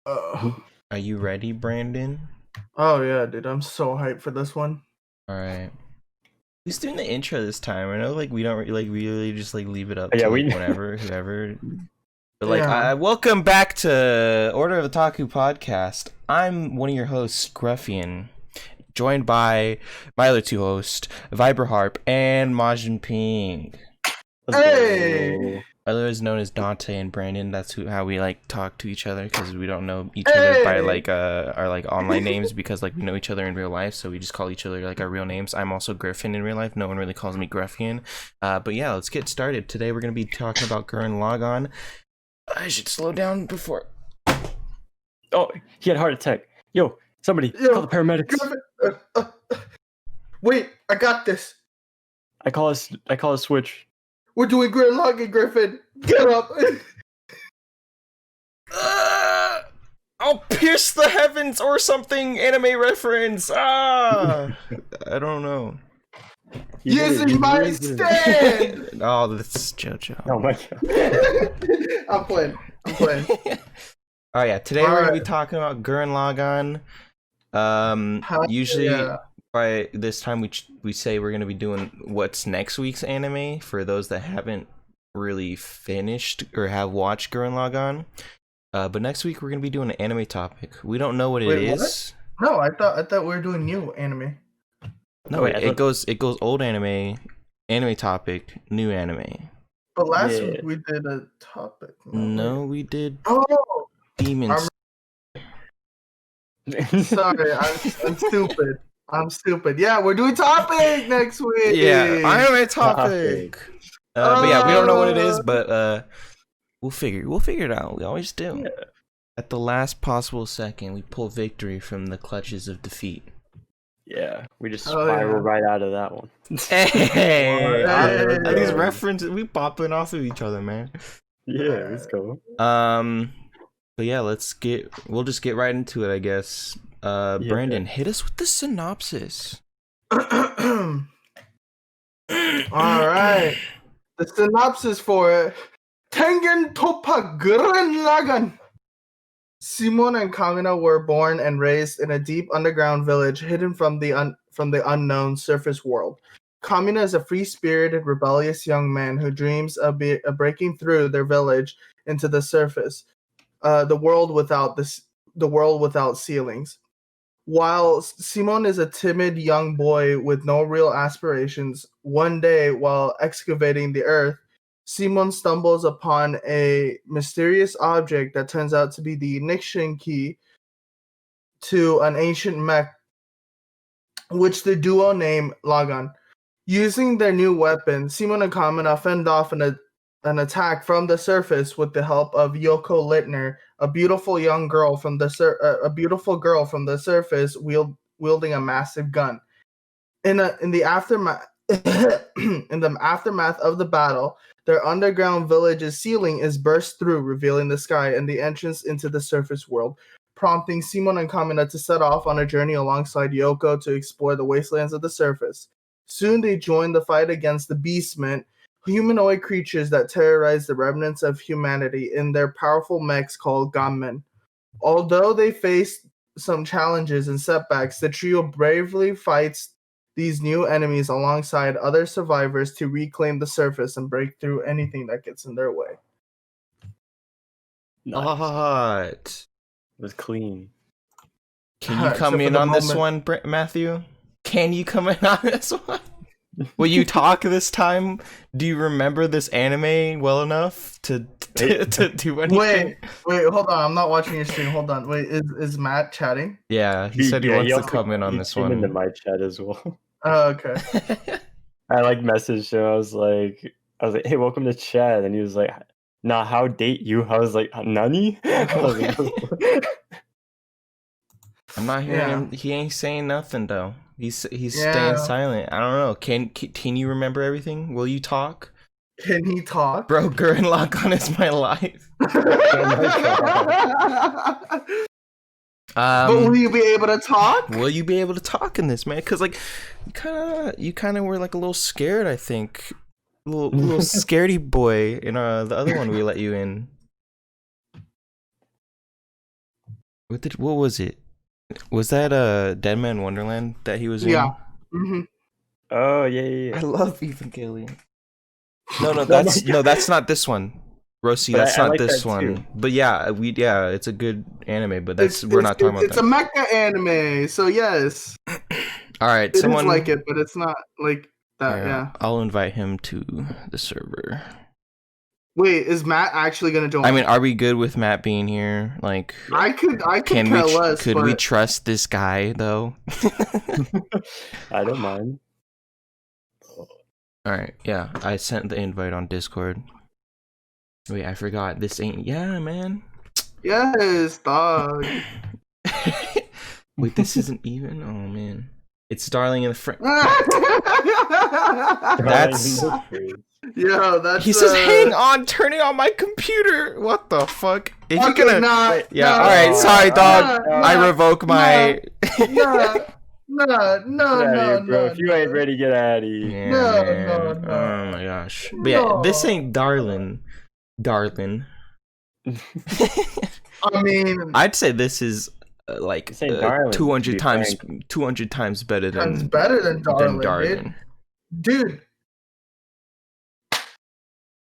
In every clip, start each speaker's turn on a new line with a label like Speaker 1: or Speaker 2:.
Speaker 1: Uh,
Speaker 2: Are you ready, Brandon?
Speaker 1: oh yeah, dude, I'm so hyped for this one.
Speaker 2: All right. Who's doing the intro this time? I know, like, we don't we really just like leave it up
Speaker 3: Yeah,
Speaker 2: to
Speaker 3: we
Speaker 2: like whenever, whoever. But like,
Speaker 1: Yeah.
Speaker 2: I welcome back to Order of Otaku podcast. I'm one of your hosts, Gruffian, joined by my other two hosts, Viberharp and MajinPing.
Speaker 1: Hey!
Speaker 2: Otherwise known as Dante and Brandon. That's how we like talk to each other, because we don't know each other by like our like online names, because like we know each other in real life, so we just call each other like our real names. I'm also Griffin in real life. No one really calls me Gruffian. But yeah, let's get started. Today we're gonna be talking about Gurren Lagann. I should slow down before.
Speaker 3: Oh, he had a heart attack. Yo, somebody call the paramedics.
Speaker 1: Wait, I got this.
Speaker 3: I call a switch.
Speaker 1: We're doing Gurren Lagann, Griffin. Get up.
Speaker 2: I'll pierce the heavens or something. Anime reference. I don't know.
Speaker 1: Using my stand.
Speaker 2: Oh, that's JoJo.
Speaker 3: Oh my god.
Speaker 1: I'm playing.
Speaker 2: Oh yeah, today we're gonna be talking about Gurren Lagann. Usually by this time we say we're gonna be doing what's next week's anime for those that haven't really finished or have watched Gurren Lagann. But next week we're gonna be doing an anime topic. We don't know what it is.
Speaker 1: What? No, I thought we were doing new anime.
Speaker 2: No, it goes old anime topic, new anime.
Speaker 1: But last week we did a topic.
Speaker 2: No, we did demons.
Speaker 1: Sorry, I'm stupid. Yeah, we're doing topic next week.
Speaker 2: Yeah, anime topic. But yeah, we don't know what it is, but we'll figure it out. We always do. Yeah. At the last possible second, we pull victory from the clutches of defeat.
Speaker 3: Yeah, we just spiral right out of that one.
Speaker 2: Hey, these references, we popping off of each other, man.
Speaker 3: Yeah, let's go.
Speaker 2: But yeah, we'll just get right into it, I guess. Brandon, hit us with the synopsis.
Speaker 1: All right. The synopsis for Tengen Toppa Gurren Lagann. Simon and Kamina were born and raised in a deep underground village hidden from the unknown surface world. Kamina is a free-spirited, rebellious young man who dreams of breaking through their village into the surface, the world without ceilings. While Simon is a timid young boy with no real aspirations, one day while excavating the earth, Simon stumbles upon a mysterious object that turns out to be the ignition key to an ancient mech, which the duo name Lagann. Using their new weapon, Simon and Kamina fend off an attack from the surface with the help of Yoko Littner, a beautiful girl from the surface wielding a massive gun. In the aftermath of the battle, their underground village's ceiling is burst through, revealing the sky and the entrance into the surface world, prompting Simon and Kamina to set off on a journey alongside Yoko to explore the wastelands of the surface. Soon they join the fight against the Beastmen, humanoid creatures that terrorize the remnants of humanity in their powerful mechs called Gunmen. Although they face some challenges and setbacks, the trio bravely fights these new enemies alongside other survivors to reclaim the surface and break through anything that gets in their way.
Speaker 2: Nice. Hot.
Speaker 3: It was clean.
Speaker 2: Can you come in on this one, Matthew? Can you come in on this one? Will you talk this time? Do you remember this anime well enough to do anything?
Speaker 1: Wait, hold on. I'm not watching your stream. Hold on. Wait, is Matt chatting?
Speaker 2: Yeah, he said he wants to come in on this one.
Speaker 3: Into my chat as well.
Speaker 1: Oh, okay.
Speaker 3: I messaged him. I was like, hey, welcome to chat, and he was like, nah, how date you? I was like, nani?
Speaker 2: I'm not hearing him. He ain't saying nothing though. He's staying silent. I don't know. Can you remember everything? Will you talk?
Speaker 1: Can he talk?
Speaker 2: Bro, Gurren Lagann is my life.
Speaker 1: But will you be able to talk?
Speaker 2: Will you be able to talk in this, man? Because like, you kind of were like a little scared. I think, little scaredy boy in the other one we let you in. What was it? Was that Dead Man Wonderland that he was in?
Speaker 1: Yeah. Mm-hmm.
Speaker 3: Oh yeah.
Speaker 2: I love Evangelion. No,
Speaker 3: my
Speaker 2: that's
Speaker 3: God.
Speaker 2: that's not this one. Rosie,
Speaker 3: But
Speaker 2: that's
Speaker 3: I
Speaker 2: not
Speaker 3: like
Speaker 2: this
Speaker 3: that
Speaker 2: one.
Speaker 3: too.
Speaker 2: But yeah, it's a good anime, but
Speaker 1: It's
Speaker 2: we're not talking about
Speaker 1: it's a
Speaker 2: that.
Speaker 1: mecha anime, so yes,
Speaker 2: All right,
Speaker 1: it is
Speaker 2: someone.
Speaker 1: like it, but it's not like that.
Speaker 2: Yeah,
Speaker 1: Yeah.
Speaker 2: I'll invite him to the server.
Speaker 1: Wait, is Matt actually gonna join?
Speaker 2: I mean, are we good with Matt being here? Like,
Speaker 1: I could
Speaker 2: can
Speaker 1: care less.
Speaker 2: could
Speaker 1: but
Speaker 2: we trust this guy though?
Speaker 3: I don't mind.
Speaker 2: All right, yeah, I sent the invite on Discord. Wait, I forgot. This ain't. Yeah, man.
Speaker 1: Yes, dog.
Speaker 2: Wait, this isn't even. Oh man, it's Darling in the Franxx. That's.
Speaker 1: Yo, that's.
Speaker 2: He says, "Hang on, turning on my computer." What the fuck? If you're
Speaker 1: Okay,
Speaker 2: gonna.
Speaker 1: nah,
Speaker 2: Yeah.
Speaker 1: nah,
Speaker 2: All right. Sorry, dog.
Speaker 1: nah,
Speaker 2: I revoke my.
Speaker 1: No,
Speaker 3: bro. If you ain't ready, get out of here.
Speaker 2: Yeah,
Speaker 1: No,
Speaker 2: man.
Speaker 1: no, no.
Speaker 2: Oh my gosh. But yeah, this ain't Darling.
Speaker 1: I mean,
Speaker 2: I'd say this is like
Speaker 3: This ain't Darling,
Speaker 2: 200
Speaker 3: to be
Speaker 2: times
Speaker 3: frank.
Speaker 2: 200 times better than
Speaker 1: it's better than Darling,
Speaker 2: Darling.
Speaker 1: dude.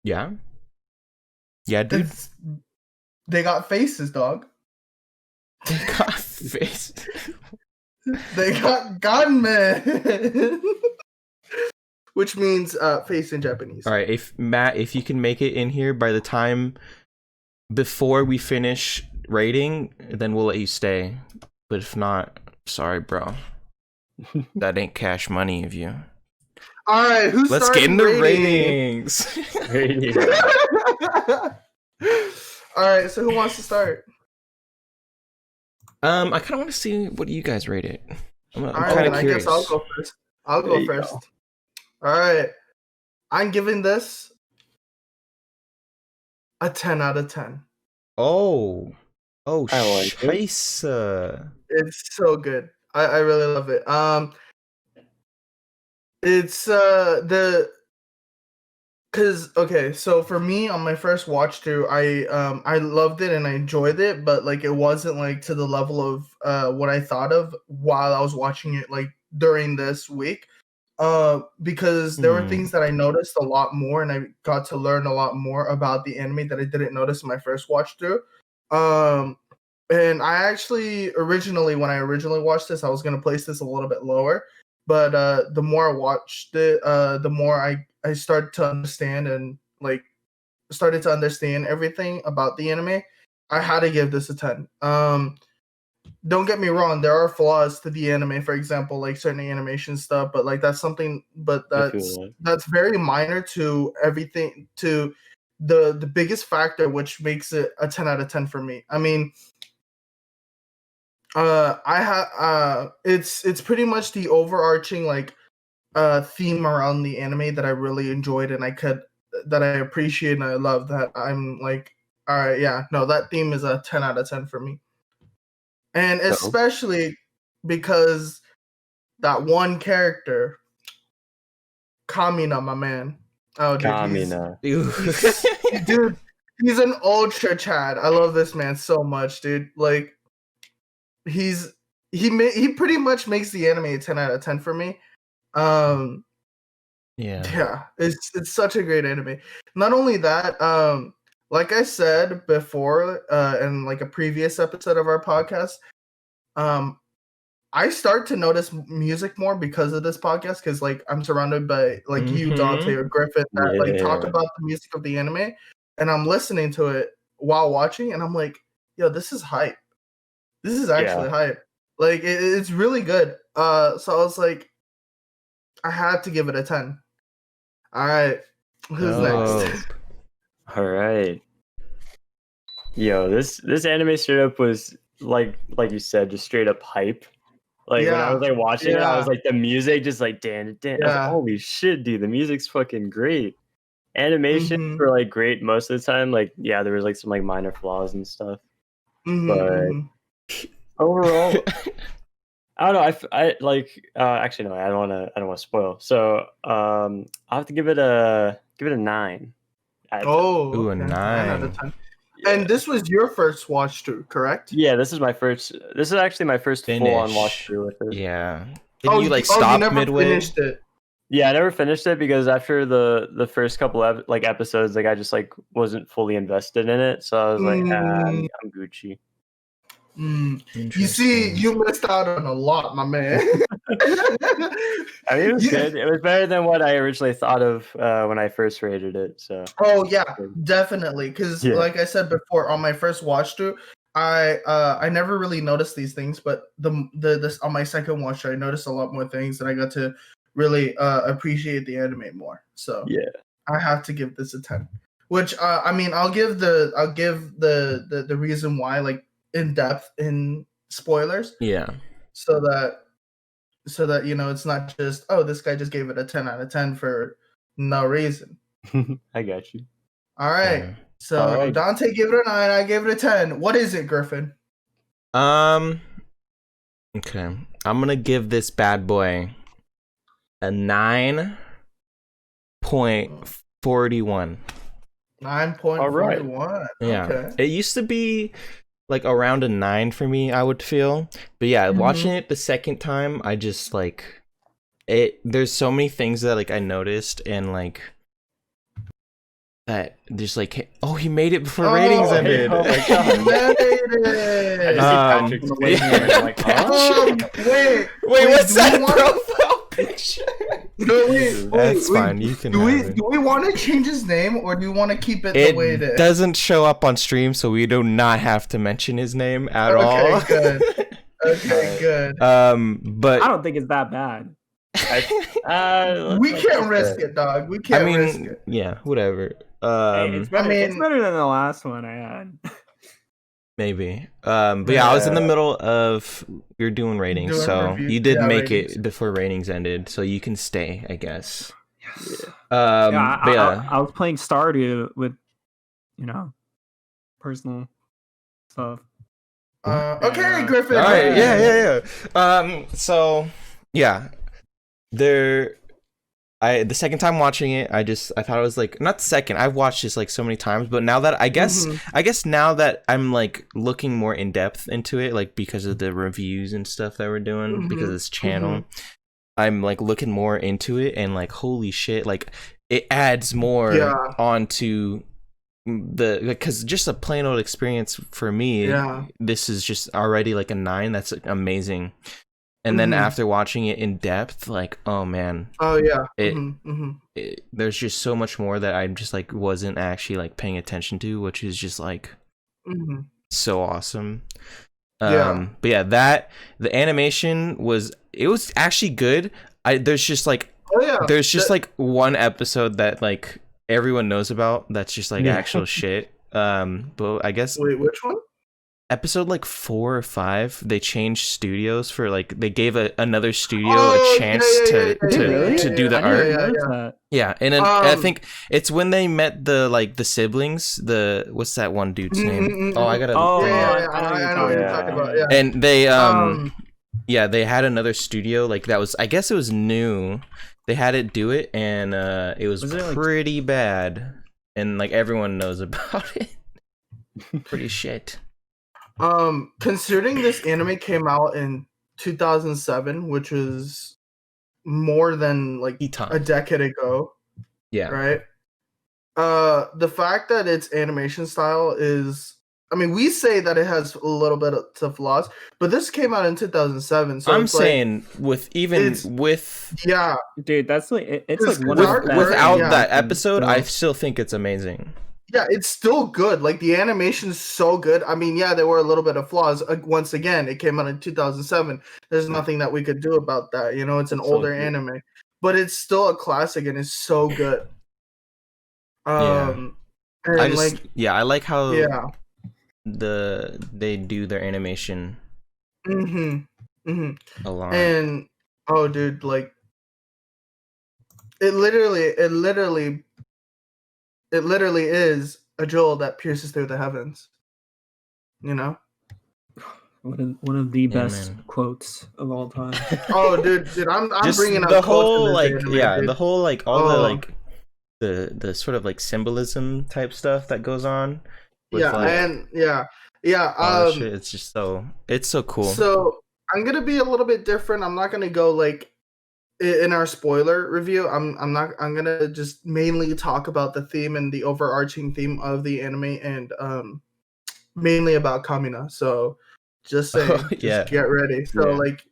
Speaker 2: Yeah. Yeah, dude.
Speaker 1: They got faces, dog.
Speaker 2: They got face.
Speaker 1: They got gunmen. Which means face in Japanese.
Speaker 2: All right, if you can make it in here by the time before we finish rating, then we'll let you stay. But if not, sorry, bro. That ain't cash money of you.
Speaker 1: All right, who's
Speaker 2: Let's get into ratings.
Speaker 1: All right, so who wants to start?
Speaker 2: I kind of want to see what you guys rate it. I'm
Speaker 1: All
Speaker 2: kind
Speaker 1: right,
Speaker 2: of
Speaker 1: then
Speaker 2: curious.
Speaker 1: I guess I'll go first. I'll go first. All right, I'm giving this a 10 out of 10.
Speaker 2: Oh,
Speaker 3: I like it.
Speaker 2: scheisse.
Speaker 1: It's so good. I really love it. It's okay, so for me on my first watch through, I loved it and I enjoyed it, but like it wasn't like to the level of what I thought of while I was watching it like during this week. Because there were things that I noticed a lot more and I got to learn a lot more about the anime that I didn't notice in my first watch through. And I actually when I originally watched this, I was gonna place this a little bit lower. But the more I watched it, the more I started to understand and like started to understand everything about the anime. I had to give this a 10. Don't get me wrong, there are flaws to the anime, for example, like certain animation stuff, but like that's very minor to everything, to the biggest factor which makes it a 10 out of 10 for me. I mean, it's pretty much the overarching like theme around the anime that I really enjoyed and that I appreciate and I love, that I'm like, all right, yeah, no, that theme is a 10 out of 10 for me. And especially because that one character, Kamina, my man. Oh, dude,
Speaker 3: Kamina.
Speaker 1: Dude, he's an ultra Chad. I love this man so much, dude. Like, he pretty much makes the anime a 10 out of 10 for me. Yeah, it's such a great anime. Not only that, like I said before, in like a previous episode of our podcast, I start to notice music more because of this podcast, because like I'm surrounded by like you, Dante, or Griffin that like talk about the music of the anime, and I'm listening to it while watching, and I'm like, yo, this is hype. This is actually hype. Like it's really good. So I was like, I had to give it a 10. All right, who's next?
Speaker 3: All right. Yo, this anime straight up was like you said, just straight up hype. Like when I was like watching it, I was like, the music just like damn. I was like, holy shit, dude, the music's fucking great. Animations were like great most of the time. Like, yeah, there was like some like minor flaws and stuff. But overall, I don't know. I like actually no, I don't want to spoil. So I'll have to give it a 9.
Speaker 2: Ooh, a 9.
Speaker 1: 9 out of 10. And this was your first watch through, correct?
Speaker 3: Yeah, this is actually my first full-on watch through with it.
Speaker 2: Yeah. Didn't you like stop
Speaker 1: you never
Speaker 2: midway?
Speaker 1: Finished it.
Speaker 3: Yeah, I never finished it because after the first couple of episodes, like I just like wasn't fully invested in it, so I was like, I'm Gucci.
Speaker 1: You see, you missed out on a lot, my man.
Speaker 3: I mean, it was good. It was better than what I originally thought of when I first rated it. So.
Speaker 1: Oh yeah, definitely. Because like I said before, on my first watch through, I never really noticed these things, but this on my second watch through, I noticed a lot more things, and I got to really appreciate the anime more. So
Speaker 3: yeah,
Speaker 1: I have to give this a 10. Which I mean, I'll give the reason why, like, in depth in spoilers.
Speaker 2: Yeah.
Speaker 1: So that you know, it's not just, oh, this guy just gave it a 10 out of 10 for no reason.
Speaker 3: I got you.
Speaker 1: All right. So Dante gave it a 9. I gave it a 10. What is it, Griffin?
Speaker 2: Okay. I'm gonna give this bad boy a 9.41.
Speaker 1: 9.41.
Speaker 2: Yeah.
Speaker 1: Okay.
Speaker 2: It used to be like around a 9 for me, I would feel. But yeah, watching it the second time, I just like it. There's so many things that like I noticed, and like that just like, oh, he made it before ratings ended.
Speaker 3: Oh my god.
Speaker 1: He made it.
Speaker 3: I just see Patrick's
Speaker 1: Wait,
Speaker 2: what's that profile picture?
Speaker 1: No, wait,
Speaker 2: That's fine. You can.
Speaker 1: Do we want to change his name, or do you want to keep it the way it is?
Speaker 2: It doesn't show up on stream, so we do not have to mention his name at all.
Speaker 1: Good. Okay, good.
Speaker 2: But
Speaker 4: I don't think it's that bad.
Speaker 1: We can't risk it, dog. We can't risk it.
Speaker 2: Yeah, whatever.
Speaker 4: It's better than the last one I had.
Speaker 2: Maybe. But yeah, I was in the middle of you're doing ratings, so you did make it before ratings ended, so you can stay, I guess.
Speaker 4: Yes.
Speaker 2: I
Speaker 4: was playing Stardew with, personal stuff.
Speaker 1: Okay, Griffin.
Speaker 2: All right, yeah. So yeah, the second time watching it, I thought it was like, not the second, I've watched this like so many times, but now that I guess now that I'm like looking more in depth into it, like because of the reviews and stuff that we're doing, because of this channel, I'm like looking more into it, and like, holy shit, like it adds more onto because just a plain old experience for me. This is just already like a 9. That's amazing. And then after watching it in depth, like, oh man.
Speaker 1: Oh yeah.
Speaker 2: There's just so much more that I just like wasn't actually like paying attention to, which is just like so awesome. But yeah, the animation was actually good. There's just like like one episode that like everyone knows about that's just like actual shit. But I guess
Speaker 1: which one?
Speaker 2: Episode like 4 or 5, they changed studios for like they gave another studio a chance to do the art. Yeah, and then I think it's when they met the siblings. What's that one dude's name? Oh, I gotta.
Speaker 1: I know what you're talking about. Yeah.
Speaker 2: And they they had another studio like that was, I guess it was new. They had it do it, and it was pretty bad, and like everyone knows about it. Pretty shit.
Speaker 1: Considering this anime came out in 2007, which was more than like a decade ago. Yeah. Right? The fact that its animation style is, I mean, we say that it has a little bit of flaws, but this came out in 2007. So
Speaker 2: I'm saying dude,
Speaker 4: that's like it's like
Speaker 2: without that episode, I still think it's amazing.
Speaker 1: Yeah, it's still good. Like, the animation is so good. I mean, yeah, there were a little bit of flaws. Once again, it came out in 2007. There's nothing that we could do about that. You know, it's an older anime, but it's still a classic, and it's so good.
Speaker 2: I like how they do their animation. A lot.
Speaker 1: And oh, dude, like it literally is a jewel that pierces through the heavens. You know?
Speaker 4: One of the best quotes of all time.
Speaker 1: Oh, dude, I'm just bringing up
Speaker 2: the whole like
Speaker 1: anime,
Speaker 2: the whole like all the like the sort of like symbolism type stuff that goes on Shit, it's just it's so cool.
Speaker 1: So I'm gonna be a little bit different. I'm not gonna go like in our spoiler review. I'm gonna just mainly talk about the theme and the overarching theme of the anime, and mainly about Kamina. So just saying, just get ready. So like,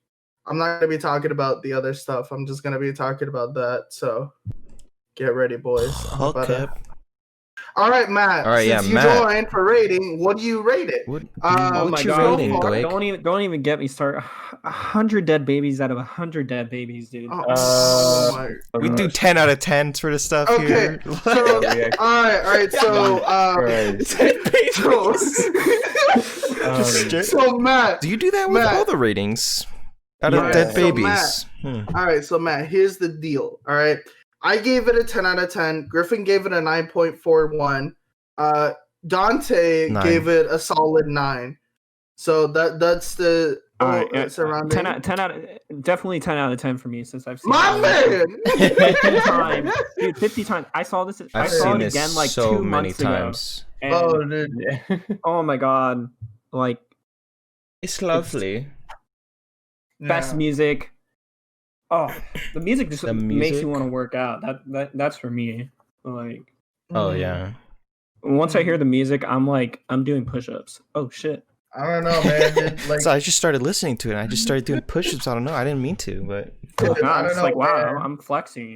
Speaker 1: I'm not gonna be talking about the other stuff. I'm just gonna be talking about that. So get ready, boys.
Speaker 2: Okay.
Speaker 1: All right, Matt.
Speaker 2: All right,
Speaker 1: since you
Speaker 2: Matt.
Speaker 1: joined for rating, what do you rate it?
Speaker 2: What's
Speaker 4: my
Speaker 2: your
Speaker 4: God,
Speaker 2: rating, Blake?
Speaker 4: don't even get me started. 100 dead babies out of 100 dead babies, dude.
Speaker 2: We do 10 out of 10 sort of stuff here.
Speaker 1: So, all right. So, so Matt,
Speaker 2: do you do that with all the ratings out of dead babies?
Speaker 1: All right, so Matt, here's the deal. All right, I gave it a 10 out of 10. Griffin gave it a 9.41. Dante gave it a solid 9. So that's the surrounding.
Speaker 4: 10 out of definitely 10 out of 10 for me, since I've seen
Speaker 1: my man
Speaker 4: 50 times. Dude, 50 times. I saw this. I saw it again like
Speaker 2: so
Speaker 4: 2
Speaker 2: many
Speaker 4: months
Speaker 2: times.
Speaker 4: ago.
Speaker 1: Dude.
Speaker 4: Oh my God, like
Speaker 2: it's lovely.
Speaker 4: Best music. Oh, the music just makes you want to work out. That's for me. Like,
Speaker 2: oh yeah.
Speaker 4: Once I hear the music, I'm doing push-ups. Oh shit.
Speaker 1: I don't know, man. Dude, like,
Speaker 2: so I just started listening to it. And I just started doing push-ups. I don't know. I didn't mean to, but
Speaker 4: it's like, wow, I'm flexing.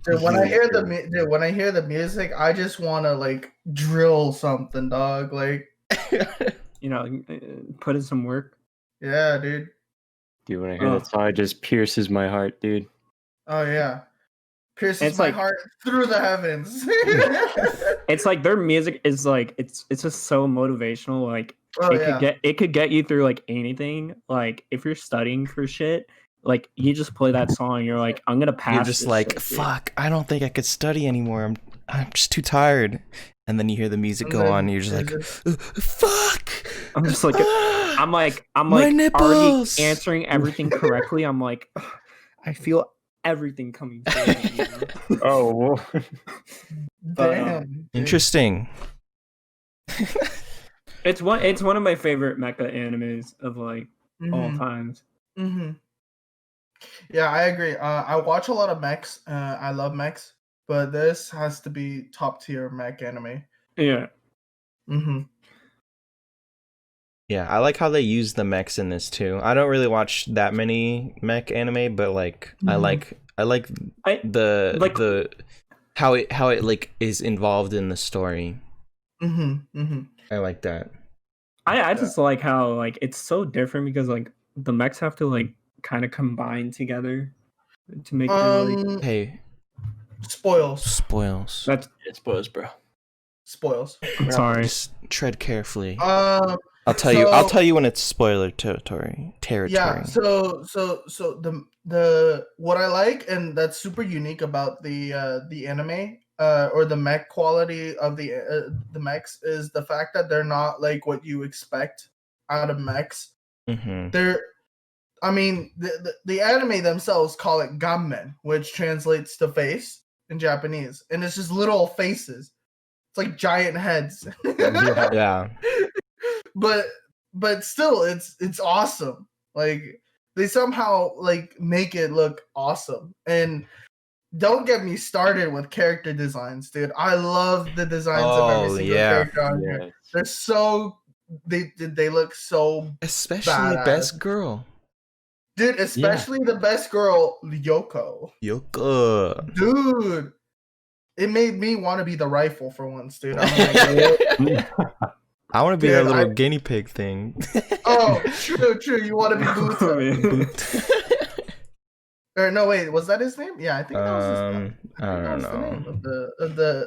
Speaker 1: Dude, when I hear the music, I just want to like drill something, dog. Like,
Speaker 4: put in some work.
Speaker 1: Yeah, dude.
Speaker 3: Dude, when I hear that song, it just pierces my heart, dude.
Speaker 1: Oh yeah, pierces my heart through the heavens.
Speaker 4: It's like their music is like it's just so motivational. Like it could get you through like anything. Like if you're studying for shit, like you just play that song, you're like, I'm gonna pass.
Speaker 2: You're just like, fuck, I don't think I could study anymore. I'm just too tired. And then you hear the music go on, and you're just like, fuck.
Speaker 4: I'm just like, I'm already answering everything correctly. I'm like, I feel everything coming through.
Speaker 3: Oh,
Speaker 1: damn.
Speaker 2: Interesting.
Speaker 4: It's one of my favorite mecha animes of like all times.
Speaker 1: Mm-hmm. Yeah, I agree. I watch a lot of mechs. I love mechs, but this has to be top tier mech anime.
Speaker 4: Yeah.
Speaker 1: Mm-hmm.
Speaker 2: Yeah, I like how they use the mechs in this too. I don't really watch that many mech anime, but like I like the how it like is involved in the story. I like that.
Speaker 4: I just like how like it's so different because like the mechs have to like kind of combine together to make
Speaker 1: like,
Speaker 2: hey,
Speaker 1: spoils.
Speaker 4: That's
Speaker 3: spoils, bro.
Speaker 1: Spoils.
Speaker 4: Sorry.
Speaker 2: Just tread carefully. I'll tell you when it's spoiler territory.
Speaker 1: Yeah. So the what I like and that's super unique about the anime or the mech quality of the mechs is the fact that they're not like what you expect out of mechs. They're, I mean, the anime themselves call it gamen, which translates to face in Japanese, and it's just little faces. It's like giant heads.
Speaker 2: Yeah.
Speaker 1: But still, it's awesome. Like they somehow like make it look awesome. And don't get me started with character designs, dude. I love the designs of every single character on here. They're so they look so
Speaker 2: especially
Speaker 1: badass.
Speaker 2: The best girl.
Speaker 1: Dude, especially the best girl, Yoko. Dude. It made me want to be the rifle for once, dude. I'm like,
Speaker 2: I want to be that little guinea pig thing.
Speaker 1: Oh, true. You want to be Buta. Or no, wait, was that his name? Yeah, I think that was his name.
Speaker 2: I don't know.
Speaker 1: The name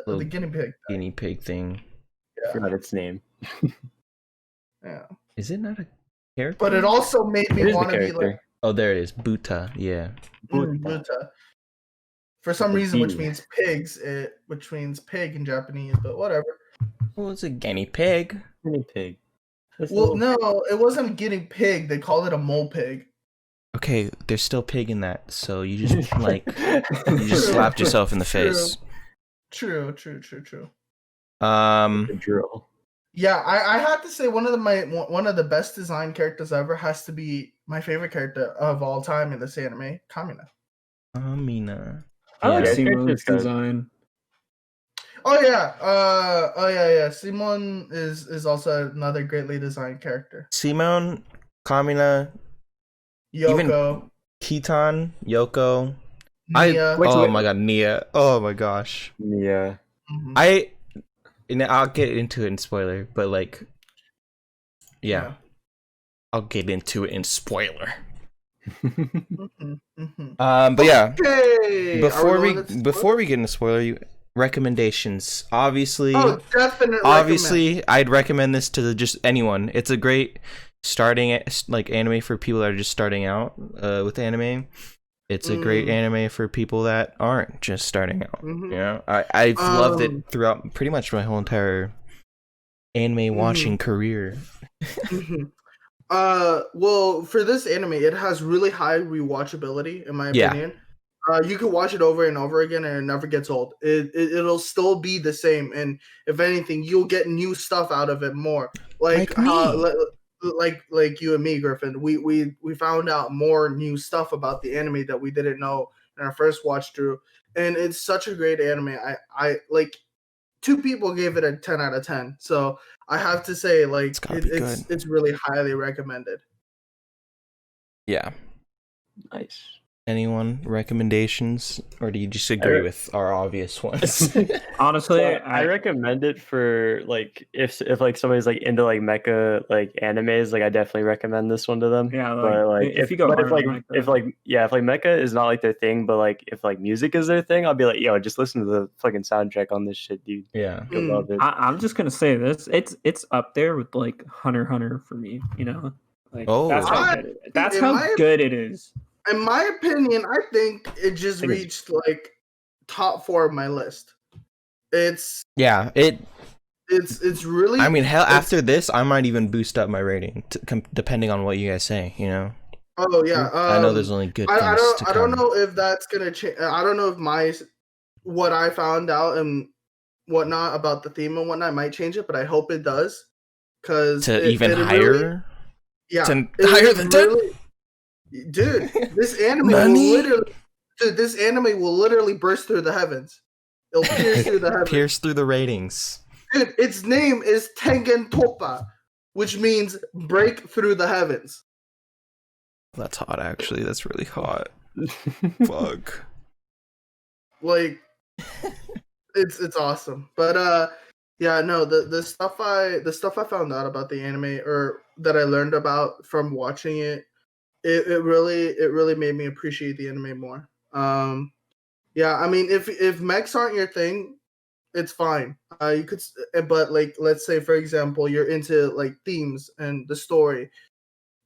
Speaker 1: of the guinea pig.
Speaker 2: Guinea pig thing.
Speaker 3: I forgot its name.
Speaker 1: Yeah.
Speaker 2: Is it not a character?
Speaker 1: But it also made me want to be like.
Speaker 2: Oh, there it is. Buta. Yeah.
Speaker 1: Buta. For some reason, which means pigs, which means pig in Japanese, but whatever.
Speaker 2: Well, it's a guinea pig.
Speaker 3: Guinea pig.
Speaker 1: Well, no, it wasn't guinea pig. They called it a mole pig.
Speaker 2: Okay, there's still pig in that, so you just you just slapped yourself in the face.
Speaker 1: True.
Speaker 3: Drill.
Speaker 1: Yeah, I had to say one of the best design characters ever has to be my favorite character of all time in this anime, Kamina.
Speaker 2: Kamina.
Speaker 4: I like
Speaker 3: Yeah,
Speaker 4: Simon's
Speaker 3: good.
Speaker 4: design.
Speaker 1: Oh yeah. Simon is also another greatly designed character.
Speaker 2: Simone, Kamina,
Speaker 1: Yoko,
Speaker 2: even Kitan, Yoko.
Speaker 1: Nia.
Speaker 2: Oh my god, Nia. Oh my gosh.
Speaker 3: Yeah.
Speaker 2: And I'll get into it in spoiler, but like, yeah. I'll get into it in spoiler. But yeah.
Speaker 1: Okay.
Speaker 2: Before we get into spoiler, recommendations. Obviously, I'd recommend this to just anyone. It's a great starting like anime for people that are just starting out with anime. It's a great anime for people that aren't just starting out. You know, I've loved it throughout pretty much my whole entire anime watching career.
Speaker 1: Well, for this anime, it has really high rewatchability, in my opinion. You can watch it over and over again, and it never gets old. It'll still be the same, and if anything, you'll get new stuff out of it more. Like you and me, Griffin. We found out more new stuff about the anime that we didn't know in our first watch through, and it's such a great anime. I like. 2 people gave it a 10 out of 10, so I have to say, like, it's really highly recommended.
Speaker 2: Yeah.
Speaker 3: Nice.
Speaker 2: Anyone recommendations, or do you just agree with our obvious ones?
Speaker 4: Honestly,
Speaker 3: I recommend it for like if like somebody's like into like mecha like animes, like I definitely recommend this one to them.
Speaker 4: Yeah, like,
Speaker 3: but like if mecha is not like their thing, but like if like music is their thing, I'll be like, yo, just listen to the fucking soundtrack on this shit, dude.
Speaker 2: Yeah,
Speaker 3: you'll love it.
Speaker 4: I'm just gonna say this: it's up there with like Hunter x Hunter for me. You know, like that's how good it is.
Speaker 1: In my opinion, I think it just reached like top 4 of my list. It's really.
Speaker 2: I mean, hell, after this, I might even boost up my rating, depending on what you guys say. You know.
Speaker 1: Oh yeah.
Speaker 2: I know there's only good things to come.
Speaker 1: I don't know if that's gonna change. I don't know if what I found out and whatnot about the theme and whatnot might change it, but I hope it does. Because
Speaker 2: even higher.
Speaker 1: Really, yeah.
Speaker 2: Higher than 10.
Speaker 1: Dude, this anime will literally burst through the heavens. It'll pierce through the heavens.
Speaker 2: Pierce through the ratings.
Speaker 1: Dude, its name is Tengen Toppa, which means break through the heavens.
Speaker 2: That's hot, actually. That's really hot. Fuck.
Speaker 1: Like, it's awesome. But yeah, no, the stuff I found out about the anime, or that I learned about from watching it. It really made me appreciate the anime more. Yeah, I mean, if mechs aren't your thing, it's fine. You could, but like, let's say for example, you're into like themes and the story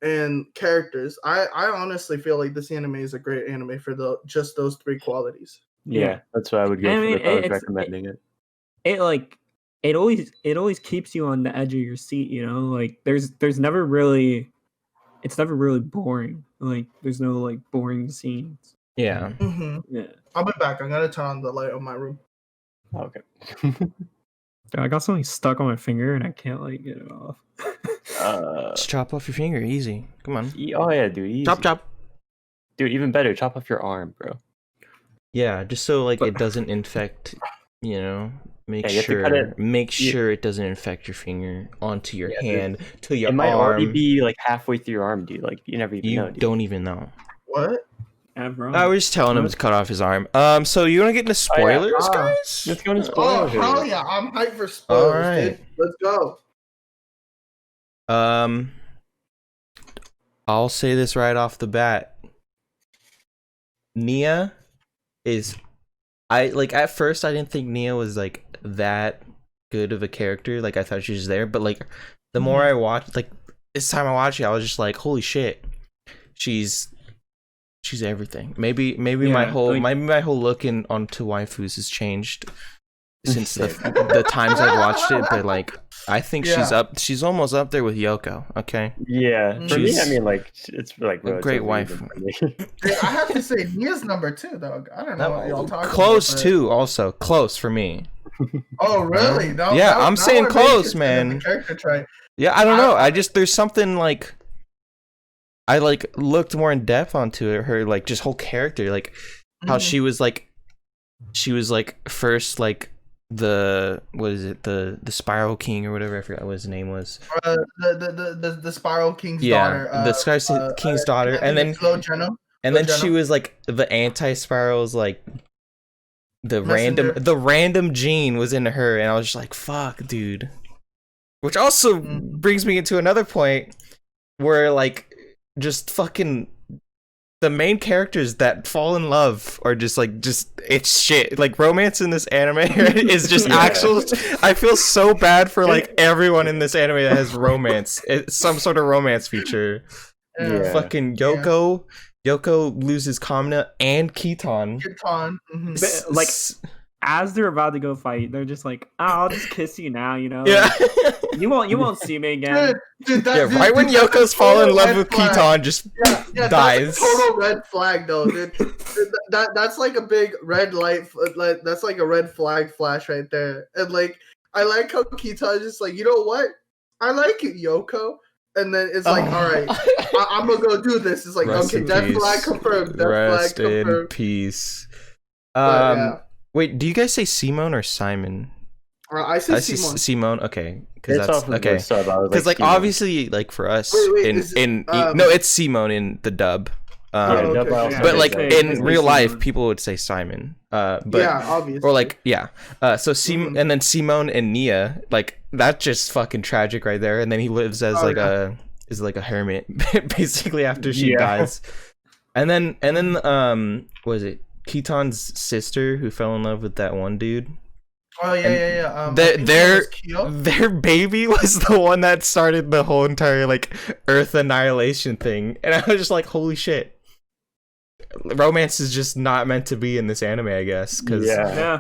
Speaker 1: and characters. I honestly feel like this anime is a great anime for just those 3 qualities.
Speaker 3: Yeah, that's what I would go for if I was recommending it.
Speaker 4: It always keeps you on the edge of your seat. You know, like there's never really. It's never really boring. Like, there's no like boring scenes.
Speaker 2: Yeah.
Speaker 4: Yeah.
Speaker 1: I'll be back. I'm gonna turn on the light on my room.
Speaker 3: Okay.
Speaker 4: I got something stuck on my finger and I can't like get it off.
Speaker 2: Just chop off your finger, easy. Come on.
Speaker 3: Oh yeah, dude. Easy.
Speaker 2: Chop.
Speaker 3: Dude, even better, chop off your arm, bro.
Speaker 2: Yeah, just so like it doesn't infect. You know. Make sure it doesn't infect your finger onto your hand to your arm.
Speaker 3: It might already be like halfway through your arm, dude. Like you never even know. Dude.
Speaker 2: Don't even know.
Speaker 1: What?
Speaker 2: I was just telling him to cut off his arm. So you want to get into spoilers, guys?
Speaker 3: Let's go into spoilers.
Speaker 1: Oh hell yeah! I'm hyped for spoilers. All right, dude. Let's go.
Speaker 2: I'll say this right off the bat. Nia is. At first I didn't think Nia was like that good of a character. Like I thought she was there, but like the more I watched, like this time I watched it, I was just like, holy shit, she's everything. Maybe my whole look onto waifus has changed since the times I've watched it, but like I think she's almost up there with Yoko. Okay.
Speaker 3: Yeah. For me, I mean, like it's like
Speaker 2: a great wife.
Speaker 1: I have to say, Nia's number 2 though. I don't know what y'all talking
Speaker 2: close
Speaker 1: about.
Speaker 2: Too, also close for me.
Speaker 1: Oh, really? No,
Speaker 2: yeah, I'm
Speaker 1: that
Speaker 2: saying
Speaker 1: would make
Speaker 2: close,
Speaker 1: it the
Speaker 2: man.
Speaker 1: character trait.
Speaker 2: Yeah, I don't know. I just there's something like I like looked more in depth onto it, her like just whole character, like how she was like first like the what is it, the Spiral King or whatever, I forgot what his name was.
Speaker 1: The Spiral King's
Speaker 2: Yeah,
Speaker 1: daughter.
Speaker 2: the Spiral King's daughter, and then she was like the anti-Spiral's like the
Speaker 1: Messenger.
Speaker 2: random gene was in her, and I was just like, fuck, dude. Which also brings me into another point where like just fucking the main characters that fall in love are just it's shit. Like romance in this anime is just actual. I feel so bad for like everyone in this anime that has romance. It's some sort of romance feature.
Speaker 1: Yeah.
Speaker 2: Fucking Yoko. Yoko loses Kamina and Kiton.
Speaker 4: But, like as they're about to go fight, they're just like, "Oh, I'll just kiss you now," you know.
Speaker 2: Yeah.
Speaker 4: Like, you won't see me again.
Speaker 1: Dude,
Speaker 2: right when Yoko's fall in love with Kiton, just dies.
Speaker 1: That's a total red flag, though, dude. That's like a big red light. Like that's like a red flag flash right there. And like, I like how Kiton is just like, you know what? I like it, Yoko. And then it's like, all right, I'm gonna go do this. It's like,
Speaker 2: Rest
Speaker 1: okay, death flag confirmed. Death flag confirmed.
Speaker 2: Rest in peace.
Speaker 1: Yeah.
Speaker 2: Wait, do you guys say Simone or Simon?
Speaker 1: I say Simone.
Speaker 2: Simone, okay, because
Speaker 3: It's
Speaker 2: that's
Speaker 3: off of
Speaker 2: okay.
Speaker 3: the sub, I was
Speaker 2: Because like
Speaker 3: Simone.
Speaker 2: obviously, like for us, no, it's Simone in the dub. But like in real life, people would say Simon. But
Speaker 1: yeah, obviously.
Speaker 2: or like so and then Simone and Nia, like that's just fucking tragic right there. And then he lives as like a hermit basically after she dies. And then what is it? Kiton's sister who fell in love with that one dude.
Speaker 1: Oh yeah.
Speaker 2: Their baby was the one that started the whole entire like Earth annihilation thing, and I was just like, holy shit. Romance is just not meant to be in this anime, I guess, because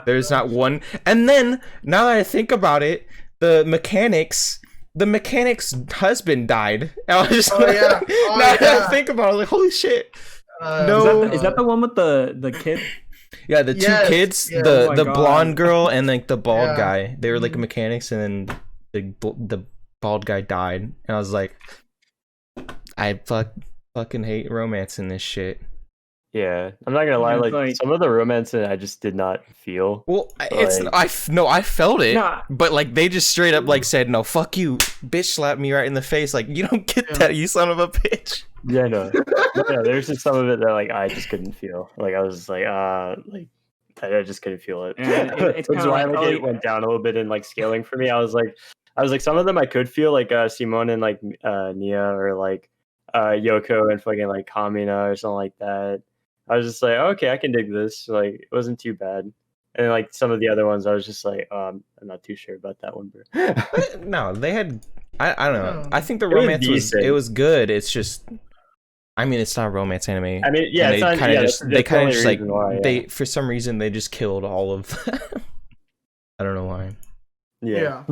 Speaker 2: there's not one. And then now that I think about it, the mechanic's husband died. And I was just now that I think about it, I was like, holy shit.
Speaker 4: Is that the one with the kid?
Speaker 2: Yeah, the two kids, the blonde girl and like the bald guy. They were like mechanics, and then the bald guy died. And I was like, I fucking hate romance in this shit.
Speaker 3: Yeah, I'm not gonna lie. Like some of the romance I just did not feel.
Speaker 2: Well, I felt it, but like they just straight up like said, "No, fuck you, bitch!" Slapped me right in the face. Like you don't get that, you son of a bitch.
Speaker 3: Yeah, no. There's just some of it that like I just couldn't feel. Like I was just like I just couldn't feel it. It's why like it went down a little bit in like scaling for me. I was like some of them I could feel, like Simone and like Nia, or like Yoko and fucking like Kamina or something like that. I was just like, okay, I can dig this. Like, it wasn't too bad. And like some of the other ones, I was just like, I'm not too sure about that one, bro.
Speaker 2: No, they had. I don't know. I think the romance was good. It's just, I mean, it's not romance anime.
Speaker 3: I mean, yeah,
Speaker 2: they kind of just like they for some reason they just killed all of. I don't know why.
Speaker 3: Yeah.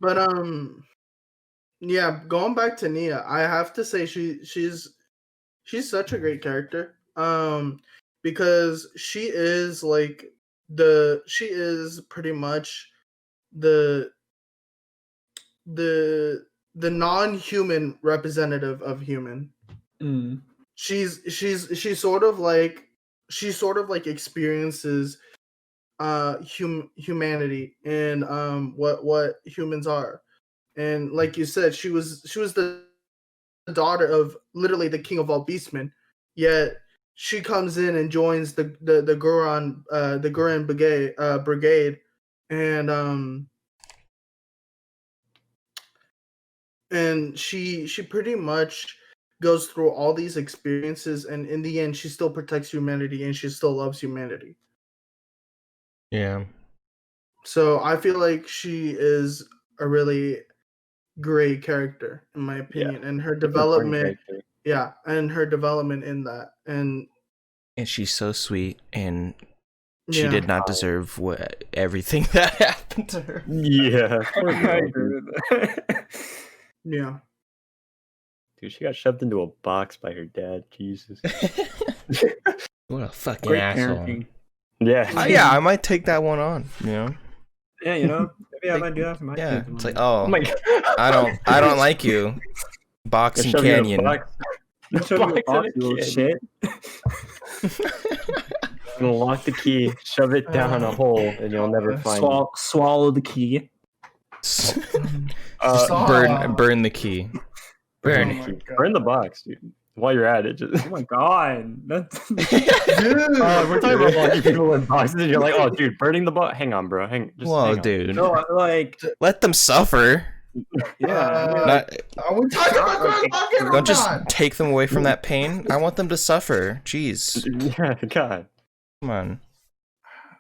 Speaker 1: But yeah, going back to Nia, I have to say she's such a great character. Because she is pretty much the non-human representative of human. She sort of like experiences humanity and what humans are. And like you said, she was the daughter of literally the king of all beastmen, yet she comes in and joins the Gurren brigade, and she pretty much goes through all these experiences, and in the end she still protects humanity and she still loves humanity.
Speaker 2: Yeah.
Speaker 1: So I feel like she is a really great character in my opinion, and her development and her development in that, and
Speaker 2: she's so sweet, and she did not deserve everything that happened to her.
Speaker 1: Yeah.
Speaker 3: Dude, she got shoved into a box by her dad. Jesus.
Speaker 2: What a fucking asshole.
Speaker 3: Yeah.
Speaker 2: Yeah, I might take that one on. You know.
Speaker 4: Yeah, maybe I might do that for my
Speaker 2: Yeah,
Speaker 4: kids.
Speaker 2: it's like,
Speaker 3: Oh
Speaker 2: oh,
Speaker 3: my god.
Speaker 2: I don't like you. Box and Canyon.
Speaker 4: Show me the box, you little shit.
Speaker 3: I'm gonna lock the key, shove it down a hole, and you'll never find it.
Speaker 4: Swallow the key.
Speaker 2: Just burn the key. Burn
Speaker 1: Oh
Speaker 2: it.
Speaker 1: my God.
Speaker 3: Burn the box, dude. While you're at it, just
Speaker 4: Oh my god. That's
Speaker 1: Dude.
Speaker 3: we're talking about locking people in boxes, and you're like, oh, dude, burning the box. Hang on, bro.
Speaker 2: Whoa,
Speaker 3: hang on.
Speaker 2: dude.
Speaker 4: no, like
Speaker 2: Let them suffer.
Speaker 4: yeah.
Speaker 1: Are we talking about Gurren or
Speaker 2: Don't just
Speaker 1: not?
Speaker 2: take them away from that pain. I want them to suffer. Jeez.
Speaker 3: Yeah, God.
Speaker 2: Come on.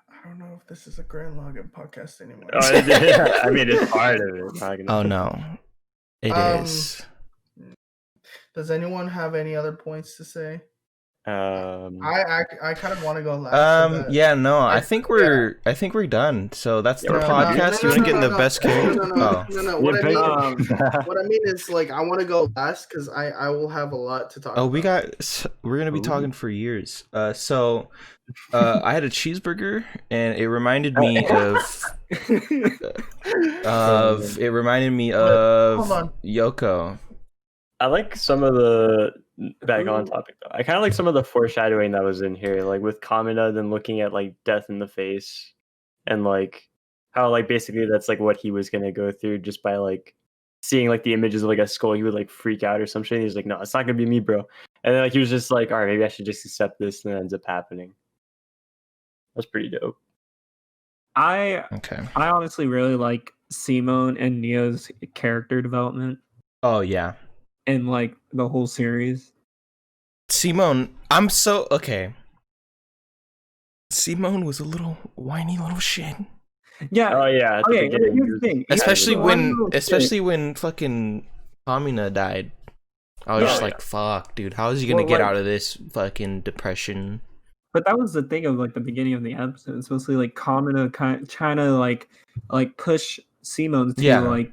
Speaker 1: I don't know if this is a Gurren Lagann podcast anymore.
Speaker 3: Yeah, I mean, it's part of it. Not gonna-
Speaker 2: Oh no. It is.
Speaker 1: Does anyone have any other points to say?
Speaker 3: Um,
Speaker 1: I kind of want to go last. so that-
Speaker 2: Yeah, no, I think we're done. So that's the
Speaker 3: Yeah,
Speaker 2: podcast. You want to get in the best game?
Speaker 1: No. What
Speaker 3: yeah.
Speaker 1: I mean is, like, I want to go last because I will have a lot to talk about.
Speaker 2: Oh, we're gonna be talking for years. So I had a cheeseburger, and it reminded me of
Speaker 1: Hold on.
Speaker 2: Yoko.
Speaker 3: I like some of the back on topic though. I kind of like some of the foreshadowing that was in here, like with Kamina then looking at like death in the face, and like how like basically that's like what he was gonna go through just by like seeing like the images of like a skull. He would like freak out or some shit. He's like, no, it's not gonna be me, bro. And then like he was just like, all right, maybe I should just accept this, and it ends up happening. That's pretty dope.
Speaker 4: I
Speaker 2: Okay.
Speaker 4: honestly really like Simone and Neo's character development
Speaker 2: Oh yeah.
Speaker 4: in like the whole series.
Speaker 2: Simone, I'm so okay. Simone was a little whiny little shit.
Speaker 4: Yeah.
Speaker 3: Oh yeah. At the
Speaker 4: Okay,
Speaker 3: beginning,
Speaker 4: here's
Speaker 3: he
Speaker 4: the
Speaker 3: was-
Speaker 4: thing.
Speaker 2: Especially when fucking Kamina died. I was
Speaker 4: Yeah.
Speaker 2: just like, fuck, dude, how is he gonna
Speaker 4: Well,
Speaker 2: get
Speaker 4: like-
Speaker 2: out of this fucking depression?
Speaker 4: But that was the thing of like the beginning of the episode. It's mostly like Kamina kind trying to like push Simone to
Speaker 2: Yeah.
Speaker 4: like